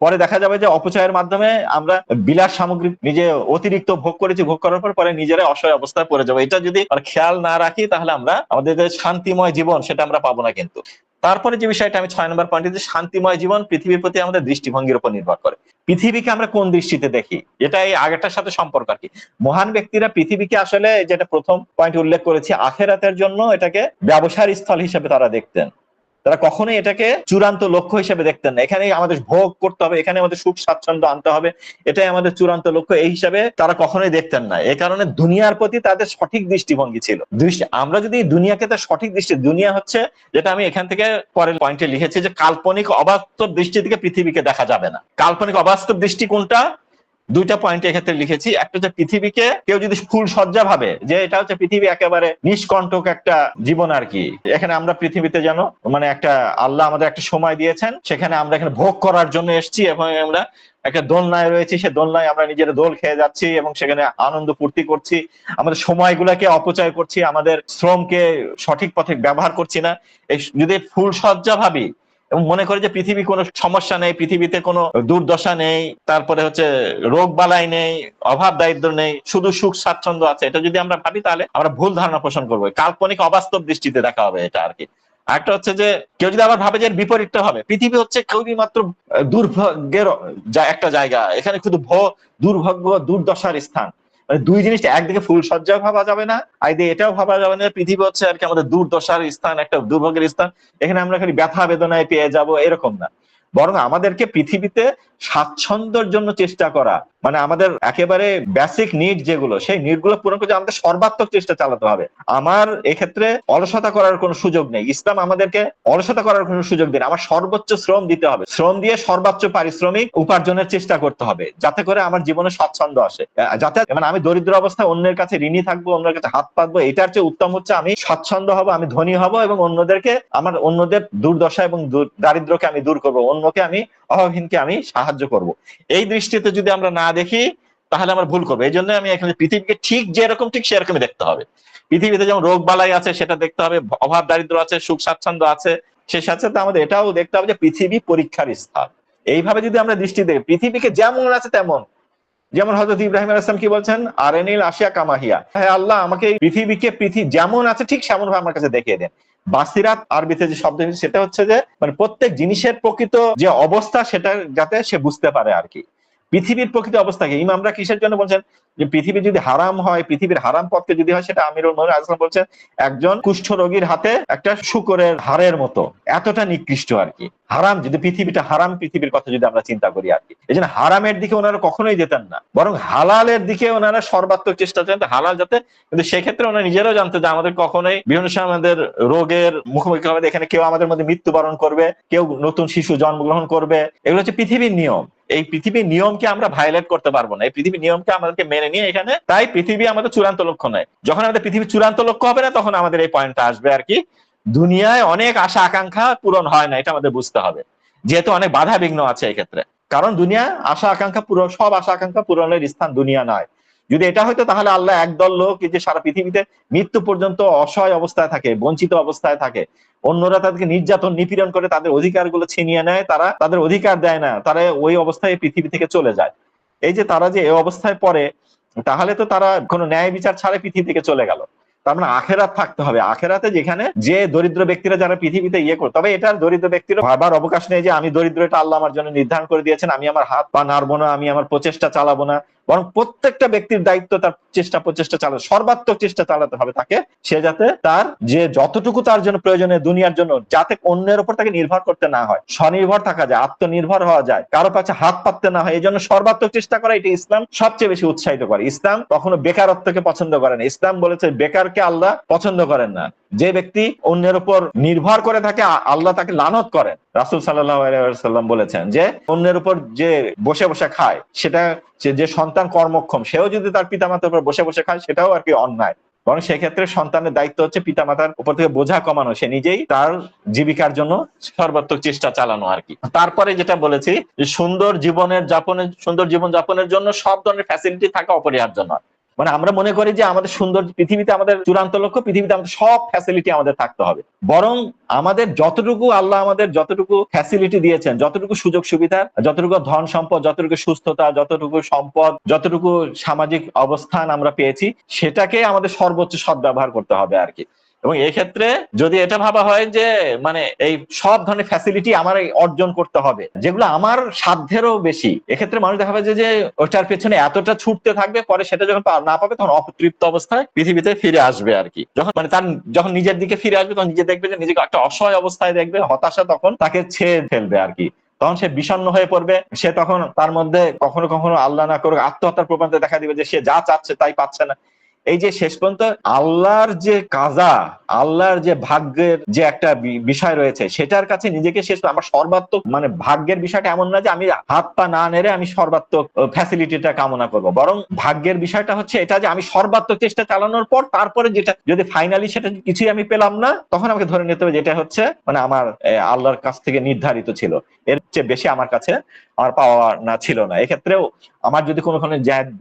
পরে দেখা যাবে যে অপচয়ের মাধ্যমে আমরা বিলাস সামগ্রী নিজে অতিরিক্ত ভোগ করেছি, ভোগ করার পরে নিজেরাই অসহায় অবস্থায় পড়ে যাবো। এটা যদি খেয়াল না রাখি তাহলে আমরা আমাদের যে শান্তিময় জীবন সেটা আমরা পাবো না। কিন্তু তারপরে যে বিষয়টা আমি 6 নম্বর পয়েন্টে, যে শান্তিময় জীবন পৃথিবীর প্রতি আমাদের দৃষ্টিভঙ্গির উপর নির্ভর করে। পৃথিবীকে আমরা কোন দৃষ্টিতে দেখি, এটা এই আগেরটার সাথে সম্পর্ক আর কি। মহান ব্যক্তিরা পৃথিবীকে আসলে, যেটা প্রথম পয়েন্ট উল্লেখ করেছি, আখেরাতের জন্য এটাকে ব্যবসার স্থল হিসেবে তারা দেখতেন। তারা কখনোই এটাকে চূড়ান্ত লক্ষ্য হিসেবে দেখতেন না, এখানেই আমাদের ভোগ করতে হবে, এখানে আমাদের সুখ স্বাচ্ছন্দ্য আনতে হবে, এটাই আমাদের চূড়ান্ত লক্ষ্য, এই হিসাবে তারা কখনোই দেখতেন না। এই কারণে দুনিয়ার প্রতি তাদের সঠিক দৃষ্টিভঙ্গি ছিল। আমরা যদি দুনিয়াকে তার সঠিক দৃষ্টি, দুনিয়া হচ্ছে যেটা আমি এখান থেকে পরের পয়েন্টে লিখেছি যে কাল্পনিক অবাস্তব দৃষ্টি থেকে পৃথিবীকে দেখা যাবে না। কাল্পনিক অবাস্তব দৃষ্টি কোনটা? দুইটা পয়েন্ট এক্ষেত্রে লিখেছি। একটা হচ্ছে পৃথিবীকে কেউ যদি ফুল সজ্জা ভাবে যে এটা হচ্ছে পৃথিবী একেবারে নিষ্কণ্টক একটা জীবন আর কি, এখানে আমরা পৃথিবীতে যেন মানে একটা আল্লাহ আমাদের একটা সময় দিয়েছেন, সেখানে আমরা এখানে ভোগ করার জন্য এসেছি এবং আমরা একটা দোলনায় রয়েছি, সে দোলনায় আমরা নিজেরা দোল খেয়ে যাচ্ছি এবং সেখানে আনন্দ ফুর্তি করছি, আমাদের সময়গুলোকে অপচয় করছি, আমাদের শ্রমকে সঠিক পথে ব্যবহার করছি না। এই যদি ফুল সজ্জা ভাবি এবং মনে করে যে পৃথিবী কোনো সমস্যা নেই, পৃথিবীতে কোনো দুর্দশা নেই, তারপরে হচ্ছে রোগ বালাই নেই, অভাব দারিদ্র নেই, শুধু সুখ স্বাচ্ছন্দ্য আছে, এটা যদি আমরা ভাবি তাহলে আমরা ভুল ধারণা পোষণ করবো, কাল্পনিক অবাস্তব দৃষ্টিতে দেখা হবে এটা আর কি। আরেকটা হচ্ছে যে কেউ যদি আবার ভাবে যে বিপরীতটা হবে, পৃথিবী হচ্ছে কেউই মাত্র দুর্ভাগ্যের একটা জায়গা, এখানে শুধু দুর্ভাগ্য দুর্দশার স্থান, মানে দুই জিনিসটা, একদিকে ফুল সজ্জা ভাবা যাবে না, আইদিকে এটাও ভাবা যাবে না পৃথিবী হচ্ছে আর কি আমাদের দুর্দশার স্থান, একটা দুর্ভাগ্যের স্থান, এখানে আমরা খালি ব্যথা বেদনায় পেয়ে যাব, এরকম না। বরং আমাদেরকে পৃথিবীতে স্বাচ্ছন্দ্যের জন্য চেষ্টা করা, মানে আমাদের একেবারে বেসিক নিড যেগুলো, সেই নিড গুলো পূরণ করতে আমাদের সর্বাত্মক চেষ্টা চালাতে হবে। আমার এক্ষেত্রে অলসতা করার কোনো সুযোগ নেই, ইসলাম আমাদেরকে অলসতা করার কোনো সুযোগ দেয় না। আমার সর্বোচ্চ শ্রম দিতে হবে, শ্রম দিয়ে সর্বোচ্চ পারিশ্রমিক উপার্জনের চেষ্টা করতে হবে, যাতে করে আমার জীবনে স্বাচ্ছন্দ্য আসে, যাতে মানে আমি দরিদ্র অবস্থায় অন্যের কাছে ঋণী থাকবো, অন্যের কাছে হাত পাতবো, এটার চেয়ে উত্তম হচ্ছে আমি স্বাচ্ছন্দ্য হবো, আমি ধনী হব এবং অন্যদের দুর্দশা এবং দারিদ্রকে আমি দূর করবো, অন্যকে আমি অভাবহীনকে আমি সাহায্য করব। এই দৃষ্টিতে যদি আমরা না দেখি তাহলে আমরা ভুল করবো। এই জন্য আমি এখানে পৃথিবীকে ঠিক যেরকম ঠিক সেরকমই দেখতে হবে। পৃথিবীতে যেমন রোগ বালাই আছে সেটা দেখতে হবে, অভাব দারিদ্র আছে, সুখ স্বাচ্ছন্দ্য আছে, সে সাথে সাথে আমাদের এটাও দেখতে হবে যে পৃথিবী পরীক্ষার স্থান। এইভাবে যদি আমরা দৃষ্টি দিই পৃথিবীকে যেমন আছে তেমন, যেমন হযরত ইব্রাহিম আলাইহিস সালাম কি বলছেন, আরেনিল আশিয়া কামাহিয়া, হ্যাঁ আল্লাহ আমাকে পৃথিবীকে যেমন আছে ঠিক সেমন ভাবে আমার কাছে দেখিয়ে দেন। বাসিরাত আরবিতে যে শব্দ সেটা হচ্ছে যে মানে প্রত্যেক জিনিসের প্রকৃত যে অবস্থা সেটা যাতে সে বুঝতে পারে আর কি। পৃথিবীর প্রকৃত অবস্থাকে ইমামরা কিসের জন্য বলছেন যে পৃথিবী যদি হারাম হয়, পৃথিবীর হারাম পথকে যদি হয়, সেটা আমিরুল মুমিনিন আলাইহিস সালাম বলছেন একজন কুষ্ঠ রোগীর হাতে একটা শূকরের হাড়ের মতো, এতটা নিকৃষ্ট আর কি। হারাম যদি পৃথিবীটা হারাম, পৃথিবীর কথা যদি আমরা চিন্তা করি আর কি, এই জন্য হারামের দিকে ওনারা কখনোই যেতেন না, বরং হালালের দিকে ওনারা সর্বাত্মক চেষ্টা করতেন হালাল যাতে, কিন্তু সেক্ষেত্রে ওনারা নিজেরাও জানতো যে আমাদের কখনোই বিভিন্ন সময় আমাদের রোগের মুখোমুখি হবে, এখানে কেউ আমাদের মধ্যে মৃত্যুবরণ করবে, কেউ নতুন শিশু জন্মগ্রহণ করবে, এগুলো হচ্ছে পৃথিবীর নিয়ম। এই পৃথিবীর নিয়মকে আমরা ভায়োলেট করতে পারবো না, এই পৃথিবীর নিয়মকে আমাদেরকে মেনে নিয়ে এখানে, তাই পৃথিবী আমাদের চূড়ান্ত লক্ষ্য নয়। যখন আমাদের পৃথিবী চূড়ান্ত লক্ষ্য হবে না তখন আমাদের এই পয়েন্টটা আসবে আর কি, দুনিয়ায় অনেক আশা আকাঙ্ক্ষা পূরণ হয় না, এটা আমাদের বুঝতে হবে, যেহেতু অনেক বাধা বিঘ্ন আছে এই ক্ষেত্রে। কারণ দুনিয়া আশা আকাঙ্ক্ষা পূরণ, সব আশা আকাঙ্ক্ষা পূরণের স্থান দুনিয়া নয়। যদি এটা হয়তো তাহলে আল্লাহ একদল লোক যে সারা পৃথিবীতে মৃত্যু পর্যন্ত অসহায় অবস্থায় থাকে, বঞ্চিত অবস্থায় থাকে, অন্যরা তাদেরকে নির্যাতন নিপীড়ন করে তাদের অধিকারগুলো ছিনিয়ে নেয়, তারা তাদের অধিকার দেয় না, তারা ওই অবস্থায় পৃথিবী থেকে চলে যায়। এই যে তারা যে এই অবস্থায় পড়ে, তাহলে তো তারা কোনো ন্যায় বিচার ছাড়া পৃথিবী থেকে চলে গেল। তার মানে আখেরাত থাকতে হবে, আখেরাতে যেখানে যে দরিদ্র ব্যক্তিরা যারা পৃথিবীতে ইয়ে করে, তবে এটার দরিদ্র ব্যক্তিরা ভাবার অবকাশ নেই যে আমি দরিদ্র, এটা আল্লাহ আমার জন্য নির্ধারণ করে দিয়েছেন, আমি আমার হাত পা নাড়বো না, আমি আমার প্রচেষ্টা চালাবো না। বরং প্রত্যেকটা ব্যক্তির দায়িত্ব তার প্রচেষ্টা চালাতে, সর্বাত্মক চেষ্টা চালাতে হবে তাকে, সে যাতে তার যে যতটুকু তার জন্য প্রয়োজনে দুনিয়ার জন্য, যাতে অন্যের উপর তাকে নির্ভর করতে না হয়, স্বনির্ভর থাকা যায়, আত্মনির্ভর হওয়া যায়, কারো কাছে হাত পাততে না হয়, এই জন্য সর্বাত্মক চেষ্টা করা, এটা ইসলাম সবচেয়ে বেশি উৎসাহিত করে। ইসলাম কখনো বেকারত্বকে পছন্দ করে না। ইসলাম বলেছে বেকারকে আল্লাহ পছন্দ করেন না। যে ব্যক্তি অন্যের উপর নির্ভর করে থাকে আল্লাহ তাকে লানত করেন। রাসূল সাল্লাল্লাহু আলাইহি ওয়াসাল্লাম বলেছেন যে অন্যের উপর যে বসে বসে খায়, সেটা যে সন্তান কর্মক্ষম, সেও যদি তার পিতামাতার উপর বসে বসে খায়, সেটাও আর কি অন্যায়। বরং সেক্ষেত্রে সন্তানের দায়িত্ব হচ্ছে পিতামাতার উপর থেকে বোঝা কমানো, সে নিজেই তার জীবিকার জন্য সর্বাত্মক চেষ্টা চালানো আর কি। তারপরে যেটা বলেছি যে সুন্দর জীবন যাপনের জন্য সব ধরনের ফ্যাসিলিটি থাকা অপরিহার্য নয়। মানে আমরা মনে করি যে আমাদের সুন্দর পৃথিবীতে, আমাদের চূড়ান্ত লক্ষ্য পৃথিবীতে আমাদের সব ফ্যাসিলিটি আমাদের থাকতে হবে। বরং আমাদের যতটুকু আল্লাহ আমাদের যতটুকু ফ্যাসিলিটি দিয়েছেন, যতটুকু সুযোগ সুবিধা, যতটুকু ধন সম্পদ, যতটুকু সুস্থতা, যতটুকু সম্পদ, যতটুকু সামাজিক অবস্থান আমরা পেয়েছি, সেটাকে আমাদের সর্বোচ্চ সদ্ব্যবহার করতে হবে আর কি। এবং এই ক্ষেত্রে যদি এটা ভাবা হয় যে মানে এই সব ধরনের ফ্যাসিলিটি আমার অর্জন করতে হবে যেগুলো আমার সাধ্যেরও বেশি, এক্ষেত্রে মানুষ দেখা যাবে যে ওটার পেছনে এতটা ছুটতে থাকবে, পরে সেটা যখন না পাবে তখন অতৃপ্ত অবস্থায় পৃথিবীতে ফিরে আসবে আর কি। যখন নিজের দিকে ফিরে আসবে, তখন নিজে দেখবে যে নিজেকে একটা অসহায় অবস্থায় দেখবে, হতাশা তখন তাকে ছেয়ে ফেলবে আর কি। তখন সে বিষণ্ণ হয়ে পড়বে, সে তখন তার মধ্যে কখনো কখনো আল্লাহ না করুক আত্মহত্যার প্রবণতা দেখা দিবে, যে সে যা চাচ্ছে তাই পাচ্ছে না। এই যে শেষ পর্যন্ত আল্লাহর যে কাজা, আল্লাহর যে ভাগ্যের যে একটা বিষয় রয়েছে, সেটার কাছে নিজেকে শেষ, আমার সর্বাত্মক মানে ভাগ্যের বিষয়টা এমন না যে আমি হাত পা না নেড়ে আমি সর্বাত্মক ফ্যাসিলিটিটা কামনা করব, বরং ভাগ্যের বিষয়টা হচ্ছে এটা যে আমি সর্বাত্মক চেষ্টা চালানোর পর তারপরে যেটা যদি ফাইনালি সেটা কিছুই আমি পেলাম না, তখন আমাকে ধরে নিতে হবে যেটা হচ্ছে মানে আমার আল্লাহর কাছ থেকে নির্ধারিত ছিল, এর চেয়ে বেশি আমার কাছে আমার পাওয়া না ছিল না। এক্ষেত্রেও আমার যদি কোনো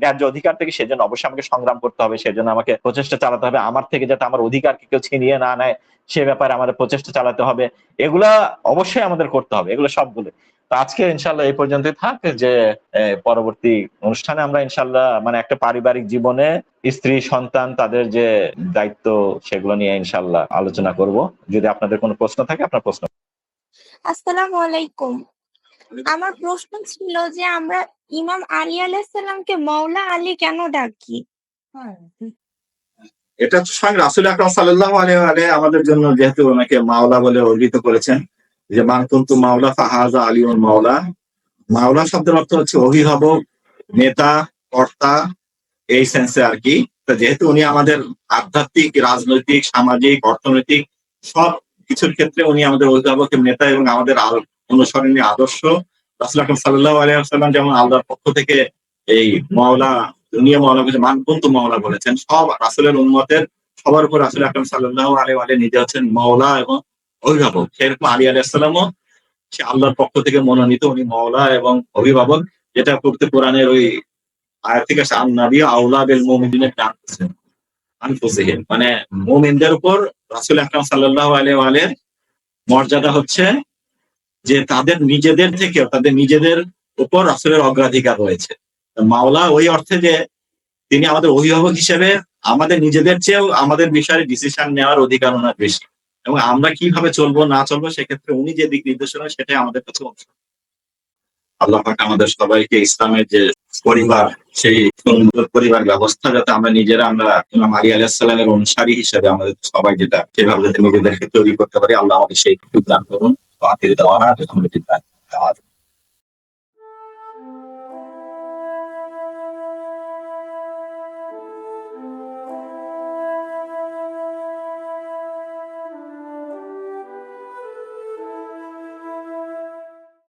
ন্যায্য অধিকার থেকে, সেজন্য অবশ্যই আমাকে সংগ্রাম করতে হবে, সেজন্য আমাকে প্রচেষ্টা চালাতে হবে, আমার থেকে যাতে আমার অধিকারকে কেউ ছিনিয়ে না নেয় সে ব্যাপারে আমাদের প্রচেষ্টা চালাতে হবে। এগুলা অবশ্যই আমাদের করতে হবে, এগুলো সবগুলো। তো আজকে ইনশাল্লাহ এই পর্যন্তই থাক, যে পরবর্তী অনুষ্ঠানে আমরা ইনশাল্লাহ মানে একটা পারিবারিক জীবনে স্ত্রী সন্তান তাদের যে দায়িত্ব, সেগুলো নিয়ে ইনশাল্লাহ আলোচনা করব। যদি আপনাদের কোনো প্রশ্ন থাকে, আপনার প্রশ্ন। আসসালামু আলাইকুম। আমার প্রশ্ন ছিল যে আমরা ইমাম আলী আলাইহিস সালামকে মাওলা আলী কেন ডাকি? এটা স্বয়ং রাসূল আকরাম সাল্লাল্লাহু আলাইহি আমাদের জন্য যেহেতু ওনাকে মাওলা বলে অভিহিত করেছেন, যে মান কুনতু মাওলা ফাহাযা আলিউল মাওলা। মাওলা শব্দের অর্থ হচ্ছে অভিভাবক, নেতা, কর্তা, এই সেন্সে আর কি। তো যেহেতু উনি আমাদের আধ্যাত্মিক, রাজনৈতিক, সামাজিক, অর্থনৈতিক সব কিছুর ক্ষেত্রে উনি আমাদের অভিভাবক, নেতা এবং আমাদের অনুসরণীয় আদর্শ। রাসূল আকরাম সাল্লাল্লাহু আলাইহি ওয়াসাল্লাম যেমন আল্লাহর পক্ষ থেকে এই মাওলা, দুনিয়া মাওলা বলে মান কুনতু মাওলা বলেছেন, সব রাসূলের উম্মতের সবার উপর রাসূল আকরাম সাল্লাল্লাহু আলাইহি ওয়া নিজে হচ্ছেন মাওলা এবং অভিভাবক। সেরকম আলী আলাইহিস সালামও সে আল্লাহর পক্ষ থেকে মনোনীত, উনি মাওলা এবং অভিভাবক। যেটা পড়তে কোরআনের ওই আয়াত থেকে আসে, আন-নাবী আওলা বিল মুমিনিনা আনফুসিহিম, মানে মুমিনদের উপর রাসূল আকরাম সাল্লাল্লাহু আলাইহি ওয়া আলিহির মর্যাদা হচ্ছে যে তাদের নিজেদের থেকেও তাদের নিজেদের উপর রাসূলের অগ্রাধিকার রয়েছে। মাওলা ওই অর্থে যে তিনি আমাদের অভিভাবক হিসেবে আমাদের নিজেদের চেয়েও আমাদের বিষয়ে ডিসিশন নেওয়ার অধিকার ওনার বেশি, এবং আমরা কিভাবে চলবো না চলবো সেক্ষেত্রে উনি যে দিক নির্দেশনা সেটাই আমাদের কাছে অংশ। আল্লাহ পাক আমাদের সবাইকে ইসলামের যে পরিবার, সেই সুন্দর পরিবার ব্যবস্থা যাতে আমরা নিজেরা, আমরা ইমাম আলী আলাইহিস সালামের অনুসারী হিসেবে আমাদের সবাই যেটা সেভাবে যাতে নিজেদেরকে তৈরি করতে পারি, আল্লাহ আমাদের সেই দান করুন।